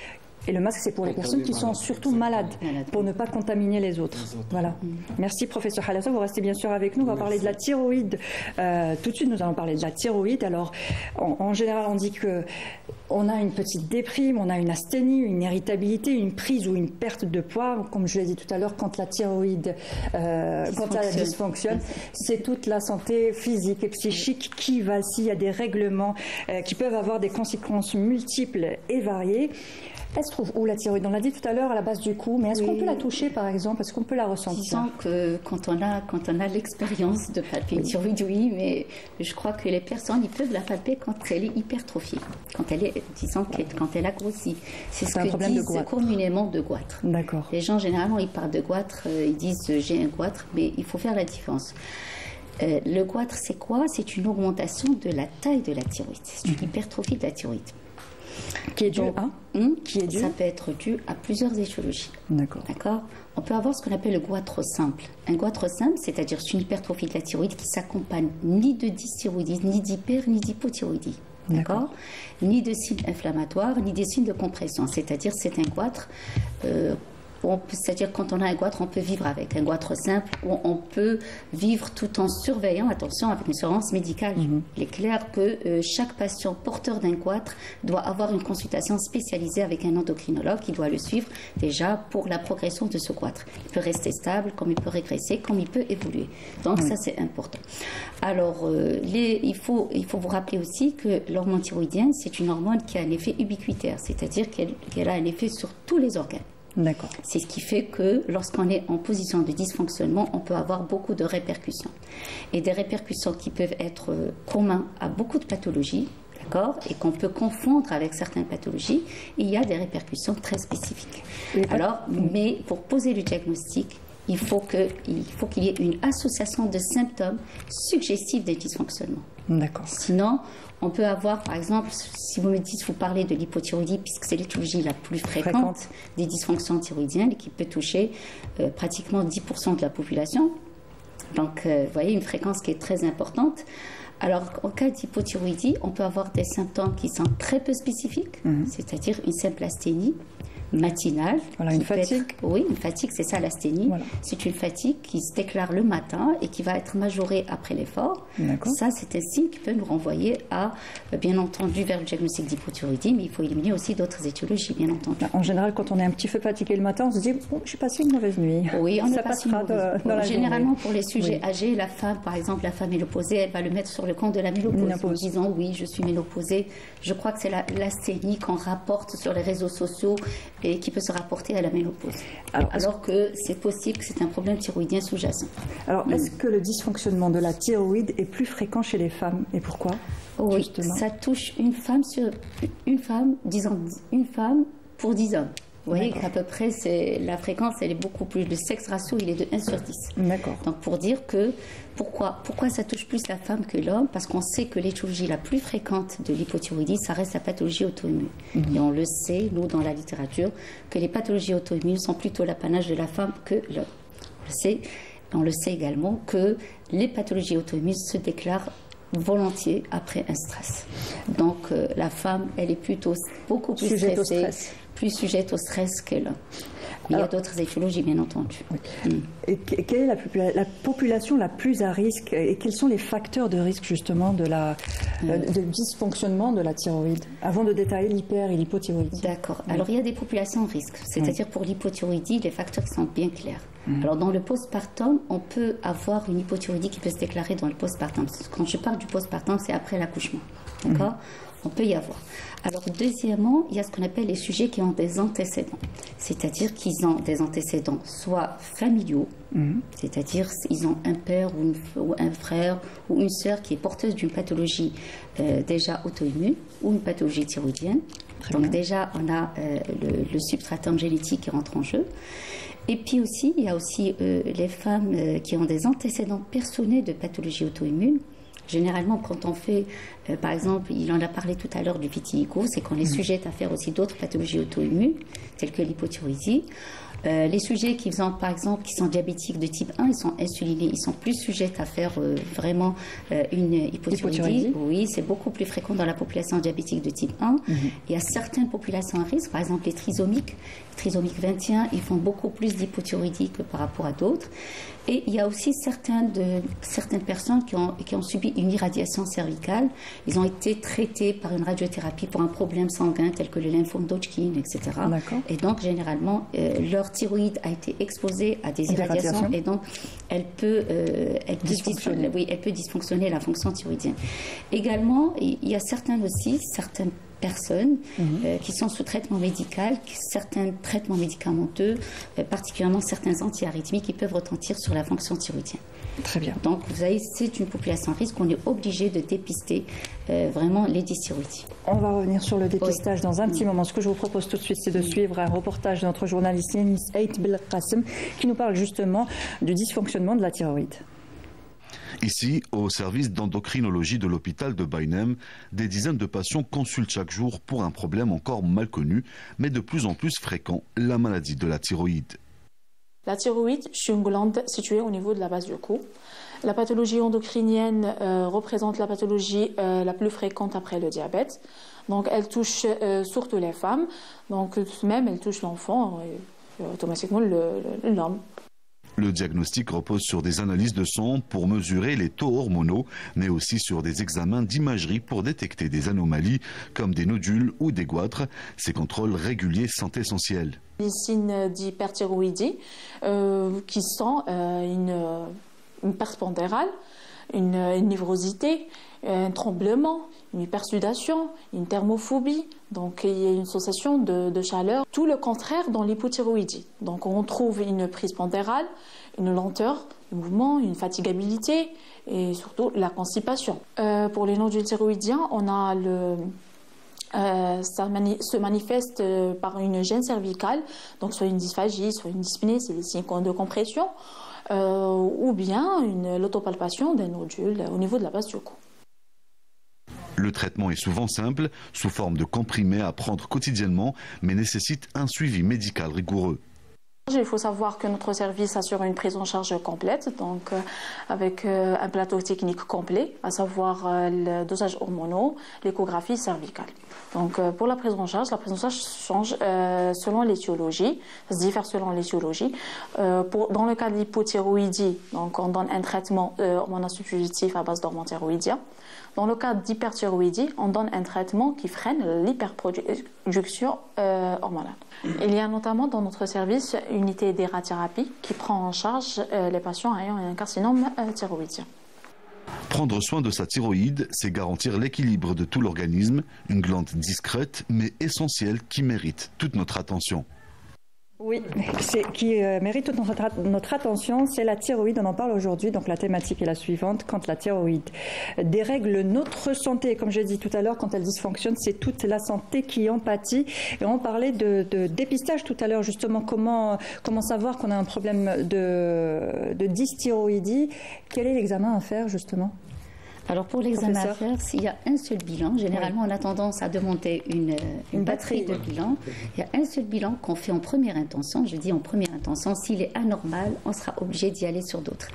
Speaker 1: Et le masque, c'est pour les personnes qui sont surtout malades, pour ne pas contaminer les autres. Voilà. Merci, professeur Halassa. Vous restez bien sûr avec nous. On va parler de la thyroïde. Tout de suite, nous allons parler de la thyroïde. Alors, en général, on dit qu'on a une petite déprime, on a une asthénie, une irritabilité, une prise ou une perte de poids. Comme je l'ai dit tout à l'heure, quand la thyroïde quand elle dysfonctionne, c'est toute la santé physique et psychique qui vacille. Il y a des règlements qui peuvent avoir des conséquences multiples et variées. Elle se trouve où la thyroïde? On l'a dit tout à l'heure, à la base du cou, mais est-ce qu'on peut la toucher par exemple? Est-ce qu'on peut la ressentir?
Speaker 7: Disons que quand on a l'expérience de palper une thyroïde, oui, mais je crois que les personnes, ils peuvent la palper quand elle est hypertrophiée, quand elle a grossi. C'est ce que disent communément de goitre.
Speaker 1: D'accord.
Speaker 7: Les gens, généralement, ils parlent de goitre, ils disent j'ai un goitre, mais il faut faire la différence. Le goitre, c'est quoi? C'est une augmentation de la taille de la thyroïde. C'est une hypertrophie de la thyroïde.
Speaker 1: Qui est due
Speaker 7: Ça peut être dû à plusieurs étiologies.
Speaker 1: D'accord.
Speaker 7: On peut avoir ce qu'on appelle le goitre simple. Un goitre simple, c'est-à-dire une hypertrophie de la thyroïde qui s'accompagne ni de dysthyroïdie, ni d'hyper, ni d'hypothyroïdie. D'accord. Ni de signes inflammatoires, ni des signes de compression. C'est-à-dire c'est un goitre... c'est-à-dire quand on a un goitre, on peut vivre avec un goitre simple, ou on peut vivre tout en surveillant, attention, avec une surveillance médicale. Il est clair que chaque patient porteur d'un goitre doit avoir une consultation spécialisée avec un endocrinologue qui doit le suivre déjà pour la progression de ce goitre. Il peut rester stable, comme il peut régresser, comme il peut évoluer. Donc ça, c'est important. Alors, il faut vous rappeler aussi que l'hormone thyroïdienne, c'est une hormone qui a un effet ubiquitaire, c'est-à-dire qu'elle a un effet sur tous les organes.
Speaker 1: D'accord.
Speaker 7: C'est ce qui fait que lorsqu'on est en position de dysfonctionnement, on peut avoir beaucoup de répercussions. Et des répercussions qui peuvent être communes à beaucoup de pathologies, d'accord, et qu'on peut confondre avec certaines pathologies. Il y a des répercussions très spécifiques. Mais pour poser le diagnostic, il faut qu'il y ait une association de symptômes suggestifs des dysfonctionnements.
Speaker 1: D'accord.
Speaker 7: Sinon, on peut avoir, par exemple, si vous me dites, vous parlez de l'hypothyroïdie, puisque c'est l'étiologie la plus fréquente des dysfonctions thyroïdiennes, qui peut toucher pratiquement 10% de la population. Donc, vous voyez, une fréquence qui est très importante. Alors, en cas d'hypothyroïdie, on peut avoir des symptômes qui sont très peu spécifiques, c'est-à-dire une simple asthénie matinale.
Speaker 1: Voilà, une fatigue.
Speaker 7: Oui, une fatigue, c'est ça l'asthénie.
Speaker 1: Voilà.
Speaker 7: C'est une fatigue qui se déclare le matin et qui va être majorée après l'effort. Ça, c'est un signe qui peut nous renvoyer à, bien entendu, vers le diagnostic d'hypothyroïdie, mais il faut éliminer aussi d'autres étiologies, bien entendu.
Speaker 1: En général, quand on est un petit peu fatigué le matin, on se dit bon, je suis passé une mauvaise nuit.
Speaker 7: Oui, on
Speaker 1: ça passera dans la
Speaker 7: généralement,
Speaker 1: journée.
Speaker 7: Pour les sujets âgés, la femme, par exemple, la femme ménopausée, elle va le mettre sur le compte de la ménopause. En disant oui, je suis ménopausée. Je crois que c'est l'asthénie qu'on rapporte sur les réseaux sociaux et qui peut se rapporter à la ménopause. Alors que c'est possible que c'est un problème thyroïdien sous-jacent.
Speaker 1: Alors, est-ce que le dysfonctionnement de la thyroïde est plus fréquent chez les femmes? Et pourquoi?
Speaker 7: Oui,
Speaker 1: justement,
Speaker 7: ça touche une femme pour 10 hommes. Vous voyez qu'à peu près, la fréquence, elle est beaucoup plus. Le sexe ratio, il est de 1 sur 10.
Speaker 1: D'accord.
Speaker 7: Donc, pour dire que, pourquoi ça touche plus la femme que l'homme? Parce qu'on sait que l'étiologie la plus fréquente de l'hypothyroïdie, ça reste la pathologie auto-immune. Et on le sait, nous, dans la littérature, que les pathologies auto-immunes sont plutôt l'apanage de la femme que l'homme. On le sait également que les pathologies auto-immunes se déclarent volontiers après un stress. Donc, la femme, elle est plutôt beaucoup plus stressée, plus sujette au stress que l'homme. Il y a d'autres étiologies, bien entendu.
Speaker 1: Oui. Et quelle est la population la plus à risque et quels sont les facteurs de risque justement de dysfonctionnement de la thyroïde avant de détailler l'hyper et l'hypothyroïdie?
Speaker 7: D'accord. Alors il y a des populations à risque, c'est-à-dire pour l'hypothyroïdie, les facteurs sont bien clairs. Alors dans le postpartum, on peut avoir une hypothyroïdie qui peut se déclarer dans le postpartum. Quand je parle du postpartum, c'est après l'accouchement. D'accord? On peut y avoir. Alors, deuxièmement, il y a ce qu'on appelle les sujets qui ont des antécédents. C'est-à-dire qu'ils ont des antécédents soit familiaux, c'est-à-dire ils ont un père ou un frère ou une sœur qui est porteuse d'une pathologie déjà auto-immune ou une pathologie thyroïdienne. Donc déjà, on a le substratum génétique qui rentre en jeu. Et puis aussi, il y a aussi les femmes qui ont des antécédents personnels de pathologie auto-immune. Généralement, quand on fait, par exemple, il en a parlé tout à l'heure du vitiligo, c'est qu'on est sujette à faire aussi d'autres pathologies auto-immunes, telles que l'hypothyroïdie. Les sujets qui sont, par exemple, qui sont diabétiques de type 1, ils sont insulinés, ils sont plus sujets à faire vraiment une hypothyroïdie. Oui, c'est beaucoup plus fréquent dans la population diabétique de type 1. Il y a certaines populations à risque, par exemple les trisomiques 21, ils font beaucoup plus d'hypothyroïdie que par rapport à d'autres. Et il y a aussi certaines personnes qui ont subi une irradiation cervicale. Ils ont été traités par une radiothérapie pour un problème sanguin tel que le lymphome d'Hodgkin, etc. Et donc, généralement, leur thyroïde a été exposée à des irradiations et donc elle peut dysfonctionner la fonction thyroïdienne. Également, il y a certaines personnes qui sont sous traitement médical, certains traitements médicamenteux, particulièrement certains antiarythmiques qui peuvent retentir sur la fonction thyroïdienne.
Speaker 1: Très bien.
Speaker 7: Donc, vous voyez, c'est une population à risque. On est obligé de dépister vraiment les dysthyroïdies.
Speaker 1: On va revenir sur le dépistage dans un petit moment. Ce que je vous propose tout de suite, c'est de suivre un reportage de notre journaliste Yanis Ait Belkacem qui nous parle justement du dysfonctionnement de la thyroïde.
Speaker 8: Ici, au service d'endocrinologie de l'hôpital de Baïnem, des dizaines de patients consultent chaque jour pour un problème encore mal connu, mais de plus en plus fréquent, la maladie de la thyroïde.
Speaker 9: La thyroïde, c'est une glande située au niveau de la base du cou. La pathologie endocrinienne représente la pathologie la plus fréquente après le diabète. Donc elle touche surtout les femmes, donc même elle touche l'enfant et automatiquement l'homme.
Speaker 8: Le diagnostic repose sur des analyses de sang pour mesurer les taux hormonaux, mais aussi sur des examens d'imagerie pour détecter des anomalies comme des nodules ou des goitres. Ces contrôles réguliers sont essentiels.
Speaker 9: Les signes d'hyperthyroïdie qui sont une perte pondérale, une névrosité, un tremblement, une hypersudation, une thermophobie, donc il y a une sensation de chaleur. Tout le contraire dans l'hypothyroïdie. Donc on trouve une prise pondérale, une lenteur du mouvement, une fatigabilité et surtout la constipation. Pour les nodules thyroïdiens, on a ça se manifeste par une gêne cervicale, donc soit une dysphagie, soit une dyspnée, c'est des signes de compression, ou bien l'autopalpation d'un nodule au niveau de la base du cou.
Speaker 8: Le traitement est souvent simple, sous forme de comprimés à prendre quotidiennement, mais nécessite un suivi médical rigoureux.
Speaker 9: Il faut savoir que notre service assure une prise en charge complète, donc avec un plateau technique complet, à savoir le dosage hormonaux, l'échographie cervicale. Donc pour la prise en charge change selon l'étiologie, ça se diffère selon l'étiologie. Dans le cas de l'hypothyroïdie, donc on donne un traitement hormonal substitutif à base d'hormones thyroïdiens. Dans le cas d'hyperthyroïdie, on donne un traitement qui freine l'hyperproduction hormonale. Il y a notamment dans notre service une unité d'érathérapie qui prend en charge les patients ayant un carcinome thyroïdien.
Speaker 8: Prendre soin de sa thyroïde, c'est garantir l'équilibre de tout l'organisme, une glande discrète mais essentielle qui mérite toute notre attention.
Speaker 1: Oui, qui mérite toute notre attention, c'est la thyroïde. On en parle aujourd'hui, donc la thématique est la suivante. Quand la thyroïde dérègle notre santé, comme j'ai dit tout à l'heure, quand elle dysfonctionne, c'est toute la santé qui en pâtit. Et on parlait de dépistage tout à l'heure, justement, comment savoir qu'on a un problème de dysthyroïdie. Quel est l'examen à faire, justement ?
Speaker 7: Alors pour l'examen à faire, s'il y a un seul bilan, généralement on a tendance à demander une batterie de bilan. Il y a un seul bilan qu'on fait en première intention. Je dis en première intention, s'il est anormal, on sera obligé d'y aller sur d'autres.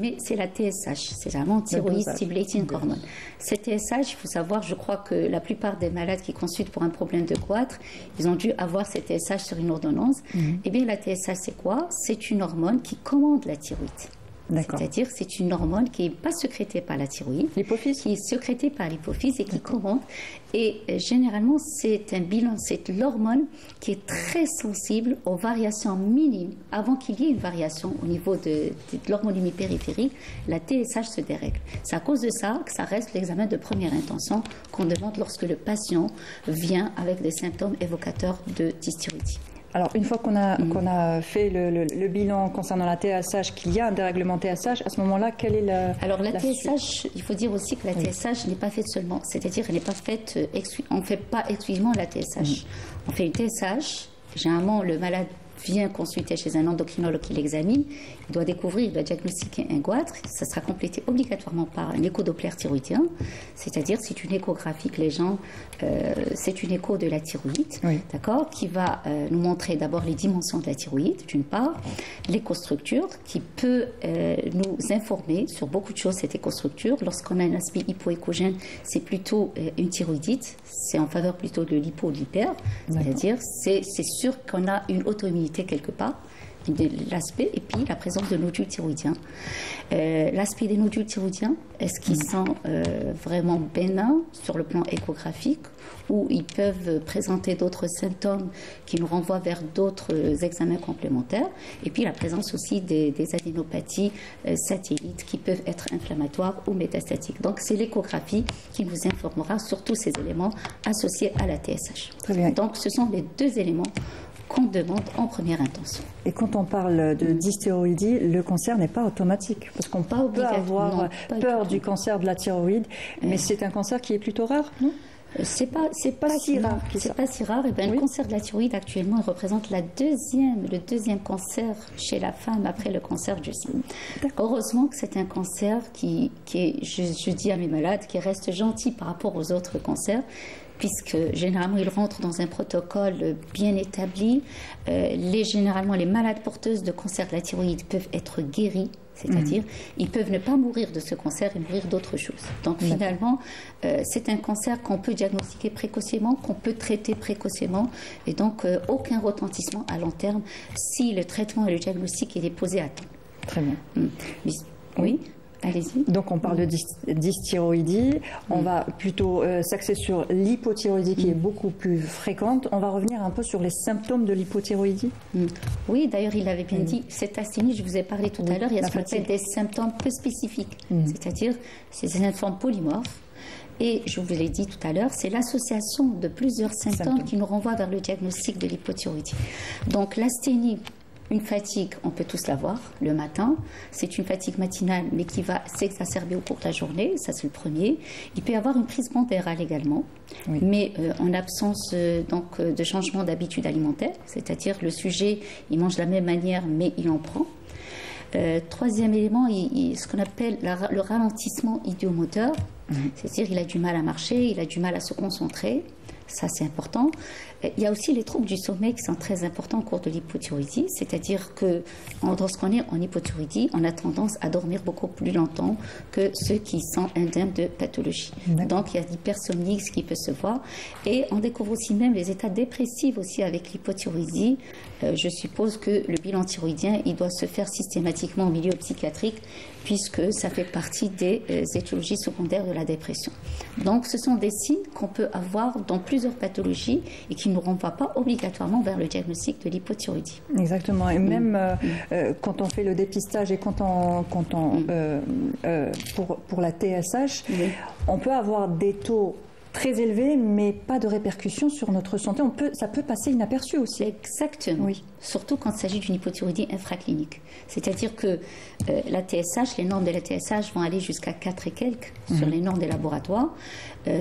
Speaker 7: Mais c'est la TSH, c'est vraiment Thyroid Stimulating Hormone. Cette TSH, il faut savoir, je crois que la plupart des malades qui consultent pour un problème de goitre, ils ont dû avoir cette TSH sur une ordonnance. Eh bien la TSH c'est quoi? C'est une hormone qui commande la thyroïde. C'est-à-dire c'est une hormone qui n'est pas sécrétée par la thyroïde, qui est sécrétée par l'hypophyse et qui commande. Et généralement, c'est un bilan, c'est l'hormone qui est très sensible aux variations minimes. Avant qu'il y ait une variation au niveau de l'hormone hémipériphérique, la TSH se dérègle. C'est à cause de ça que ça reste l'examen de première intention qu'on demande lorsque le patient vient avec des symptômes évocateurs de dysthyroïdie.
Speaker 1: Alors, une fois qu'on a fait le bilan concernant la TSH, qu'il y a un dérèglement TSH, à ce moment-là, quelle est la...
Speaker 7: Alors, la TSH, il faut dire aussi que la TSH n'est pas faite seulement, c'est-à-dire elle n'est pas faite, on ne fait pas exclusivement la TSH. On fait une TSH, généralement le malade vient consulter chez un endocrinologue qui l'examine, il doit découvrir, il doit diagnostiquer un goitre, ça sera complété obligatoirement par un échodoppler thyroïdien, c'est-à-dire c'est une échographie que les gens, c'est une écho de la thyroïde, d'accord, qui va nous montrer d'abord les dimensions de la thyroïde, d'une part, l'écostructure, qui peut nous informer sur beaucoup de choses, cette écostructure. Lorsqu'on a un aspect hypoéchogène, c'est plutôt une thyroïdite, c'est en faveur plutôt de l'hypo ou de l'hyper, c'est-à-dire c'est sûr qu'on a une auto-immunité quelque part, l'aspect, et puis la présence de nodules thyroïdiens. L'aspect des nodules thyroïdiens, est-ce qu'ils sont vraiment bénins sur le plan échographique, ou ils peuvent présenter d'autres symptômes qui nous renvoient vers d'autres examens complémentaires, et puis la présence aussi des adénopathies satellites qui peuvent être inflammatoires ou métastatiques. Donc c'est l'échographie qui nous informera sur tous ces éléments associés à la TSH.
Speaker 1: Très bien.
Speaker 7: Donc ce sont les deux éléments qu'on demande en première intention.
Speaker 1: Et quand on parle de dysthyroïdie, le cancer n'est pas automatique, parce qu'on peut avoir peur du cancer de la thyroïde, mais c'est un cancer qui est plutôt rare, non ?
Speaker 7: C'est pas si rare. C'est pas si rare. Et ben, le cancer de la thyroïde actuellement il représente le deuxième cancer chez la femme après le cancer du sein. Heureusement que c'est un cancer qui est, je dis à mes malades, qui reste gentil par rapport aux autres cancers, puisque généralement ils rentrent dans un protocole bien établi. Généralement les malades porteuses de cancer de la thyroïde peuvent être guéries. C'est-à-dire, ils peuvent ne pas mourir de ce cancer et mourir d'autres choses. Donc finalement, c'est un cancer qu'on peut diagnostiquer précocement, qu'on peut traiter précocement, et donc aucun retentissement à long terme si le traitement et le diagnostic est déposé à temps.
Speaker 1: Très bien.
Speaker 7: Oui. Allez-y.
Speaker 1: Donc on parle de dysthyroïdie, on va plutôt s'axer sur l'hypothyroïdie qui est beaucoup plus fréquente. On va revenir un peu sur les symptômes de l'hypothyroïdie.
Speaker 7: Oui, d'ailleurs il avait bien dit, cette asthénie, je vous ai parlé tout à l'heure, il y a ce qu'on appelle des symptômes peu spécifiques, c'est-à-dire c'est des symptômes polymorphes. Et je vous l'ai dit tout à l'heure, c'est l'association de plusieurs symptômes qui nous renvoient vers le diagnostic de l'hypothyroïdie. Donc l'asthénie, une fatigue, on peut tous l'avoir le matin. C'est une fatigue matinale, mais qui va s'exacerber au cours de la journée. Ça, c'est le premier. Il peut y avoir une crise pondérale également, mais en absence de changement d'habitude alimentaire. C'est-à-dire le sujet, il mange de la même manière, mais il en prend. Troisième élément, ce qu'on appelle le ralentissement idiomoteur. C'est-à-dire il a du mal à marcher, il a du mal à se concentrer. Ça, c'est important. Il y a aussi les troubles du sommeil qui sont très importants au cours de l'hypothyroïdie, c'est-à-dire que lorsqu'on est en hypothyroïdie, on a tendance à dormir beaucoup plus longtemps que ceux qui sont indemnes de pathologie. Donc, il y a l'hypersomnie qui peut se voir. Et on découvre aussi même les états dépressifs aussi avec l'hypothyroïdie. Je suppose que le bilan thyroïdien, il doit se faire systématiquement au milieu psychiatrique, puisque ça fait partie des étiologies secondaires de la dépression. Donc, ce sont des signes qu'on peut avoir dans plusieurs pathologies et qui ne nous renvoient pas obligatoirement vers le diagnostic de l'hypothyroïdie.
Speaker 1: Exactement. Et même quand on fait le dépistage et pour la TSH, on peut avoir des taux très élevé, mais pas de répercussions sur notre santé. Ça peut passer inaperçu aussi.
Speaker 7: Exactement. Oui. Surtout quand il s'agit d'une hypothyroïdie infraclinique. C'est-à-dire que la TSH, les normes de la TSH vont aller jusqu'à 4 et quelques sur les normes des laboratoires.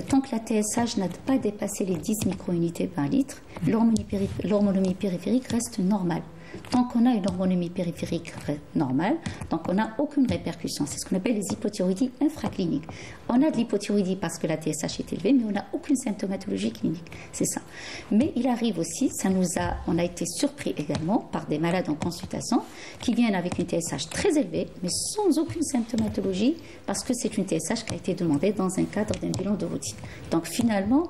Speaker 7: Tant que la TSH n'a pas dépassé les 10 micro-unités par litre, l'hormonomie périphérique reste normale. Tant qu'on a une hormonémie périphérique normale, donc on n'a aucune répercussion. C'est ce qu'on appelle les hypothyroïdies infracliniques. On a de l'hypothyroïdie parce que la TSH est élevée, mais on n'a aucune symptomatologie clinique. C'est ça. Mais il arrive aussi, on a été surpris également par des malades en consultation qui viennent avec une TSH très élevée, mais sans aucune symptomatologie, parce que c'est une TSH qui a été demandée dans un cadre d'un bilan de routine. Donc finalement,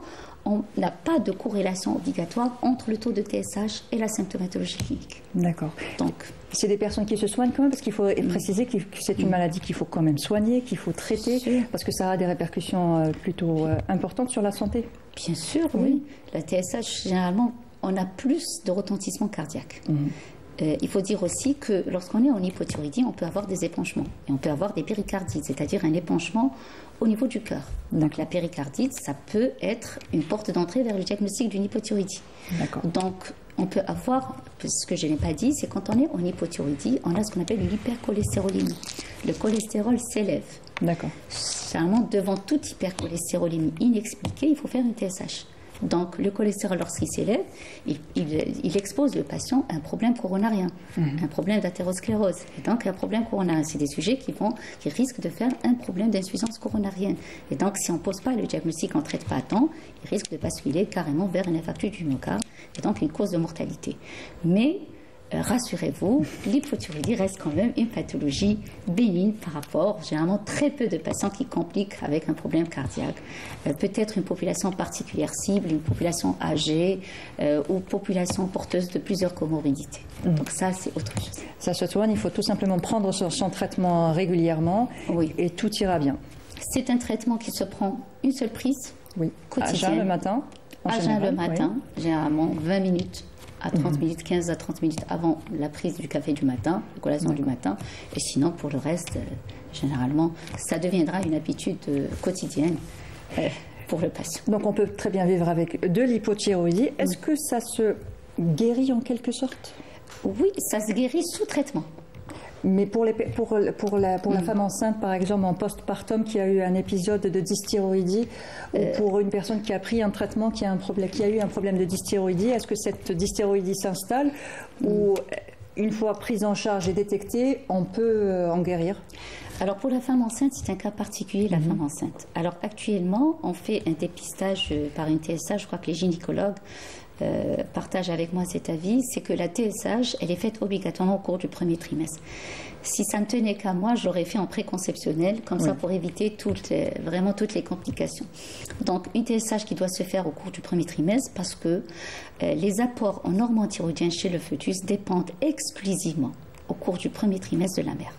Speaker 7: on n'a pas de corrélation obligatoire entre le taux de TSH et la symptomatologie clinique.
Speaker 1: D'accord. Donc, c'est des personnes qui se soignent quand même, parce qu'il faut préciser que c'est une maladie qu'il faut quand même soigner, qu'il faut traiter, parce que ça a des répercussions plutôt importantes sur la santé.
Speaker 7: Bien sûr, oui. La TSH, généralement, on a plus de retentissement cardiaque. Il faut dire aussi que lorsqu'on est en hypothyroïdie, on peut avoir des épanchements et on peut avoir des péricardites, c'est-à-dire un épanchement au niveau du cœur. Donc la péricardite, ça peut être une porte d'entrée vers le diagnostic d'une hypothyroïdie. Donc on peut avoir, ce que je n'ai pas dit, c'est quand on est en hypothyroïdie, on a ce qu'on appelle l'hypercholestérolémie. Le cholestérol s'élève.
Speaker 1: D'accord.
Speaker 7: Généralement, devant toute hypercholestérolémie inexpliquée, il faut faire une TSH. Donc, le cholestérol, lorsqu'il s'élève, il expose le patient à un problème coronarien, un problème d'athérosclérose, et donc un problème coronarien. C'est des sujets qui risquent de faire un problème d'insuffisance coronarienne. Et donc, si on ne pose pas le diagnostic, on ne traite pas à temps, il risque de basculer carrément vers un infarctus du myocarde, et donc une cause de mortalité. Mais rassurez-vous, l'hypothyroïdie reste quand même une pathologie bénigne par rapport, généralement, très peu de patients qui compliquent avec un problème cardiaque. Peut-être une population particulière cible, une population âgée ou population porteuse de plusieurs comorbidités. Donc ça, c'est autre chose.
Speaker 1: Ça se soigne, il faut tout simplement prendre son traitement régulièrement et tout ira bien.
Speaker 7: C'est un traitement qui se prend une seule prise, quotidienne.
Speaker 1: À jeun le matin.
Speaker 7: À jeun le matin, généralement 20 minutes. À 30 minutes, 15 à 30 minutes avant la prise du café du matin, la collation du matin. Et sinon, pour le reste, généralement, ça deviendra une habitude quotidienne pour le patient.
Speaker 1: Donc on peut très bien vivre avec de l'hypothyroïdie. Est-ce que ça se guérit en quelque sorte?
Speaker 7: Oui, ça se guérit sous traitement.
Speaker 1: Mais pour la femme enceinte, par exemple, en postpartum, qui a eu un épisode de dysthyroïdie, ou pour une personne qui a pris un traitement, qui a eu un problème de dysthyroïdie, est-ce que cette dysthyroïdie s'installe ou une fois prise en charge et détectée, on peut en guérir?
Speaker 7: Alors pour la femme enceinte, c'est un cas particulier, la femme enceinte. Alors actuellement, on fait un dépistage par une TSH, je crois que les gynécologues partagent avec moi cet avis, c'est que la TSH, elle est faite obligatoirement au cours du premier trimestre. Si ça ne tenait qu'à moi, je l'aurais fait en préconceptionnel, comme ça pour éviter vraiment toutes les complications. Donc une TSH qui doit se faire au cours du premier trimestre parce que les apports en hormones thyroïdiennes chez le fœtus dépendent exclusivement au cours du premier trimestre de la mère.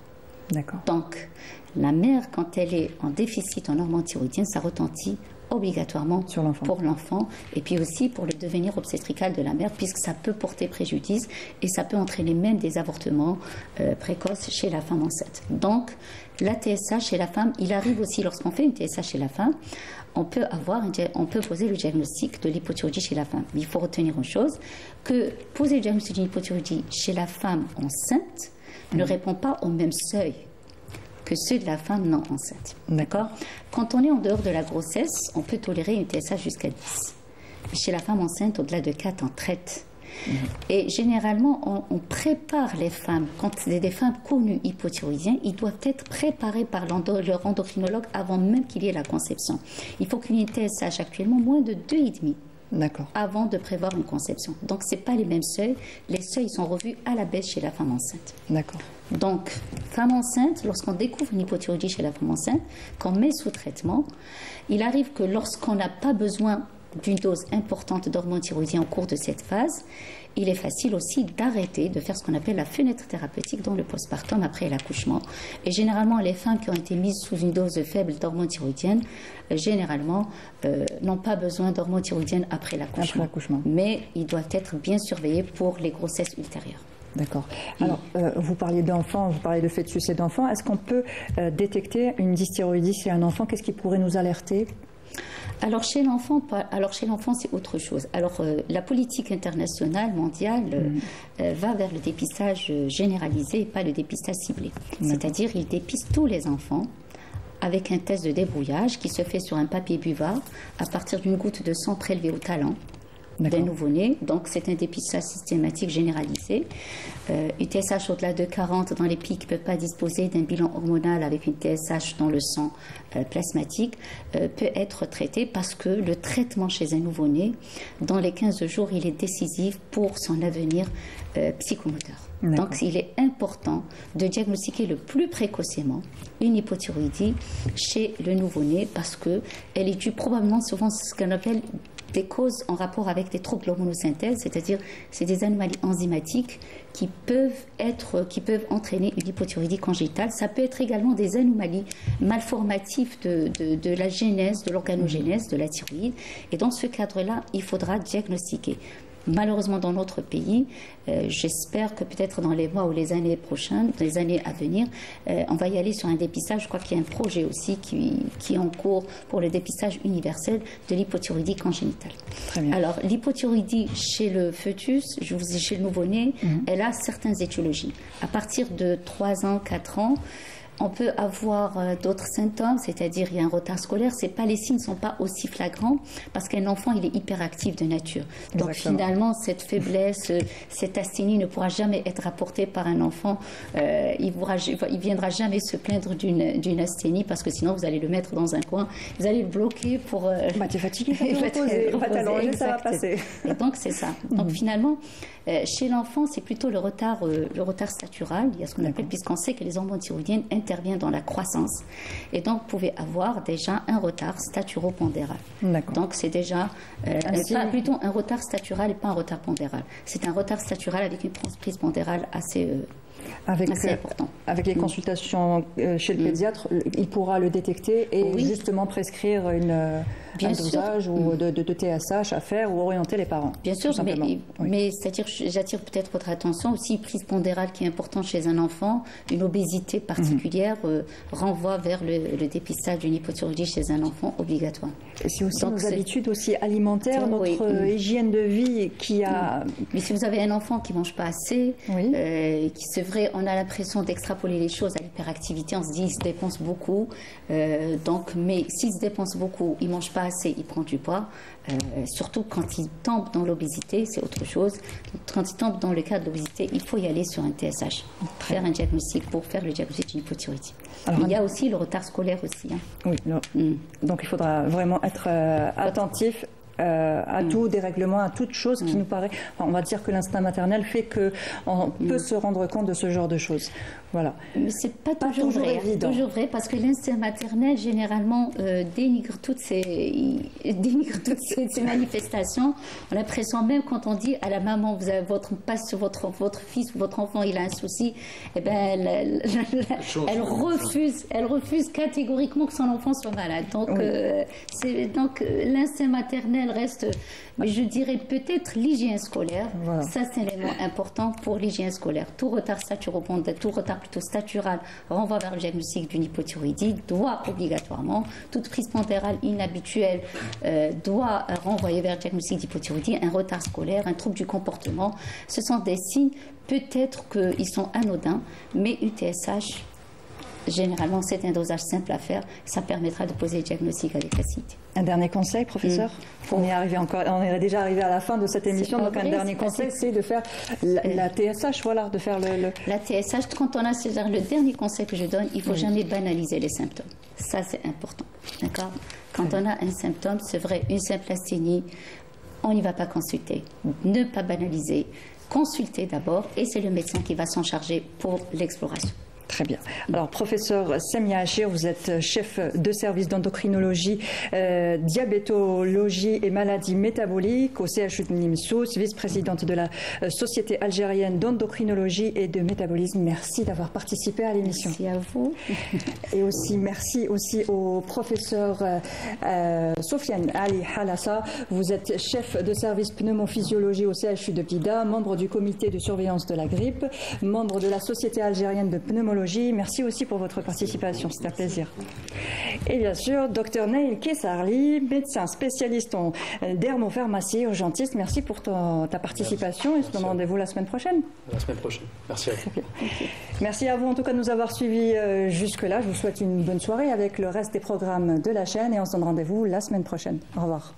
Speaker 1: D'accord.
Speaker 7: Donc la mère, quand elle est en déficit en hormones thyroïdiennes, ça retentit obligatoirement pour l'enfant et puis aussi pour le devenir obstétrical de la mère, puisque ça peut porter préjudice et ça peut entraîner même des avortements précoces chez la femme enceinte. Donc la TSH chez la femme, il arrive aussi lorsqu'on fait une TSH chez la femme, on peut poser le diagnostic de l'hypothyroïdie chez la femme. Mais il faut retenir une chose, que poser le diagnostic d'une hypothyroïdie chez la femme enceinte ne répond pas au même seuil que ceux de la femme non enceinte. D'accord? Quand on est en dehors de la grossesse, on peut tolérer une TSH jusqu'à 10. Chez la femme enceinte, au-delà de 4, on traite. Et généralement, on prépare les femmes. Quand c'est des femmes connues hypothyroïdiennes, ils doivent être préparés par leur endocrinologue avant même qu'il y ait la conception. Il faut qu'il y ait une TSH actuellement moins de 2,5.
Speaker 1: D'accord.
Speaker 7: Avant de prévoir une conception. Donc, ce n'est pas les mêmes seuils. Les seuils sont revus à la baisse chez la femme enceinte.
Speaker 1: D'accord.
Speaker 7: Donc, femme enceinte, lorsqu'on découvre une hypothyroïdie chez la femme enceinte, qu'on met sous traitement, il arrive que lorsqu'on n'a pas besoin d'une dose importante d'hormones thyroïdiennes au cours de cette phase, il est facile aussi d'arrêter de faire ce qu'on appelle la fenêtre thérapeutique dans le postpartum après l'accouchement. Et généralement, les femmes qui ont été mises sous une dose faible d'hormones thyroïdiennes, généralement, n'ont pas besoin d'hormones thyroïdiennes après l'accouchement. Mais ils doivent être bien surveillés pour les grossesses ultérieures.
Speaker 1: D'accord. Alors, vous parliez d'enfants, vous parlez de fœtus et d'enfants. Est-ce qu'on peut détecter une dysthyroïdie chez un enfant? Qu'est-ce qui pourrait nous alerter?
Speaker 7: Alors chez l'enfant, c'est autre chose. Alors la politique internationale, mondiale, va vers le dépistage généralisé et pas le dépistage ciblé. C'est-à-dire, il dépiste tous les enfants avec un test de débrouillage qui se fait sur un papier buvard à partir d'une goutte de sang prélevée au talent. d'un nouveau-né. Donc, c'est un dépistage systématique généralisé. Une TSH au-delà de 40 dans les pays qui ne peuvent pas disposer d'un bilan hormonal avec une TSH dans le sang plasmatique peut être traité parce que le traitement chez un nouveau-né, dans les 15 jours, il est décisif pour son avenir psychomoteur. Donc, il est important de diagnostiquer le plus précocement une hypothyroïdie chez le nouveau-né parce qu'elle est due probablement souvent ce qu'on appelle des causes en rapport avec des troubles d'hormonosynthèse, c'est-à-dire c'est des anomalies enzymatiques qui peuvent entraîner une hypothyroïdie congénitale. Ça peut être également des anomalies malformatives de la genèse, de l'organogénèse de la thyroïde. Et dans ce cadre-là, il faudra diagnostiquer. Malheureusement, dans notre pays, j'espère que peut-être dans les mois ou les années prochaines, dans les années à venir, on va y aller sur un dépistage. Je crois qu'il y a un projet aussi qui est en cours pour le dépistage universel de l'hypothyroïdie congénitale.
Speaker 1: Très bien.
Speaker 7: Alors, l'hypothyroïdie chez le fœtus, je vous dis chez le nouveau-né, elle a certaines étiologies. À partir de 3 ans, 4 ans, on peut avoir d'autres symptômes, c'est-à-dire il y a un retard scolaire. Les signes ne sont pas aussi flagrants parce qu'un enfant, il est hyperactif de nature. Donc finalement, cette faiblesse, cette asthénie ne pourra jamais être rapportée par un enfant. Il ne viendra jamais se plaindre d'une asthénie parce que sinon, vous allez le mettre dans un coin, vous allez le bloquer pour...
Speaker 1: tu es fatigué, on va t'allonger, ça va passer.
Speaker 7: Et donc, c'est ça. Donc finalement, chez l'enfant, c'est plutôt le retard statural. Il y a ce qu'on appelle, puisqu'on sait que les hormones thyroïdiennes intervient dans la croissance. Et donc, vous pouvez avoir déjà un retard staturopondéral. Donc, c'est déjà plutôt un retard statural et pas un retard pondéral. C'est un retard statural avec une transprise pondérale assez important.
Speaker 1: Avec les consultations chez le pédiatre, il pourra le détecter et justement prescrire un dosage ou de TSH à faire ou orienter les parents.
Speaker 7: Bien sûr, mais c'est-à-dire, j'attire peut-être votre attention aussi, prise pondérale qui est importante chez un enfant, une obésité particulière renvoie vers le dépistage d'une hypothyroïdie chez un enfant obligatoire.
Speaker 1: Et c'est aussi nos habitudes aussi alimentaires, notre hygiène de vie qui a...
Speaker 7: Mais si vous avez un enfant qui ne mange pas assez, c'est vrai, on a l'impression d'extrapoler les choses à l'hyperactivité, on se dit il se dépense beaucoup, mais s'il se dépense beaucoup, il ne mange pas assez, il prend du poids, surtout quand il tombe dans l'obésité, c'est autre chose. Quand il tombe dans le cas de l'obésité, il faut y aller sur un TSH, faire un diagnostic pour faire le diagnostic d'une hypothyroïdie. Il y a aussi le retard scolaire aussi.
Speaker 1: Donc il faudra vraiment être attentif à tout dérèglement, à toute chose qui nous paraît... on va dire que l'instinct maternel fait qu'on peut se rendre compte de ce genre de choses. Voilà.
Speaker 7: Mais c'est pas toujours vrai. Toujours vrai, parce que l'instinct maternel, généralement, dénigre toutes ces manifestations. On a l'impression, même quand on dit à la maman, vous avez votre fils ou votre enfant, il a un souci, eh ben, elle refuse catégoriquement que son enfant soit malade. Donc, donc l'instinct maternel reste, mais je dirais peut-être l'hygiène scolaire. Ça, c'est un élément important pour l'hygiène scolaire. Tout retard plutôt statural renvoie vers le diagnostic d'une hypothyroïdie, doit obligatoirement, toute prise pondérale inhabituelle doit renvoyer vers le diagnostic d'hypothyroïdie, un retard scolaire, un trouble du comportement. Ce sont des signes, peut-être qu'ils sont anodins, mais une TSH, généralement, c'est un dosage simple à faire. Ça permettra de poser le diagnostic avec facilité.
Speaker 1: Un dernier conseil, professeur on est déjà arrivé à la fin de cette émission, donc un dernier conseil, c'est de faire la TSH, de faire
Speaker 7: La TSH, quand on a le dernier conseil que je donne, il ne faut jamais banaliser les symptômes. Ça, c'est important. D'accord ? Quand on a un symptôme, c'est vrai, une simple asthénie, on n'y va pas consulter. Ne pas banaliser. Consulter d'abord, et c'est le médecin qui va s'en charger pour l'exploration.
Speaker 1: Très bien. Alors, professeur Semia Achir, vous êtes chef de service d'endocrinologie, diabétologie et maladies métaboliques au CHU de Nimsous, vice-présidente de la Société algérienne d'endocrinologie et de métabolisme. Merci d'avoir participé à l'émission.
Speaker 7: Merci à vous.
Speaker 1: Et aussi, merci aussi au professeur Sofiane Ali Halassa. Vous êtes chef de service pneumophysiologie au CHU de Blida, membre du comité de surveillance de la grippe, membre de la Société algérienne de pneumologie. Merci aussi pour votre participation, c'est un plaisir. Et bien sûr, Dr Naïl Kessarli, médecin spécialiste en dermopharmacie, urgentiste. Merci pour ta participation et je te donne rendez-vous la semaine prochaine.
Speaker 4: La semaine prochaine. Merci à vous.
Speaker 1: Merci à vous en tout cas de nous avoir suivis jusque-là. Je vous souhaite une bonne soirée avec le reste des programmes de la chaîne et on se donne rendez-vous la semaine prochaine. Au revoir.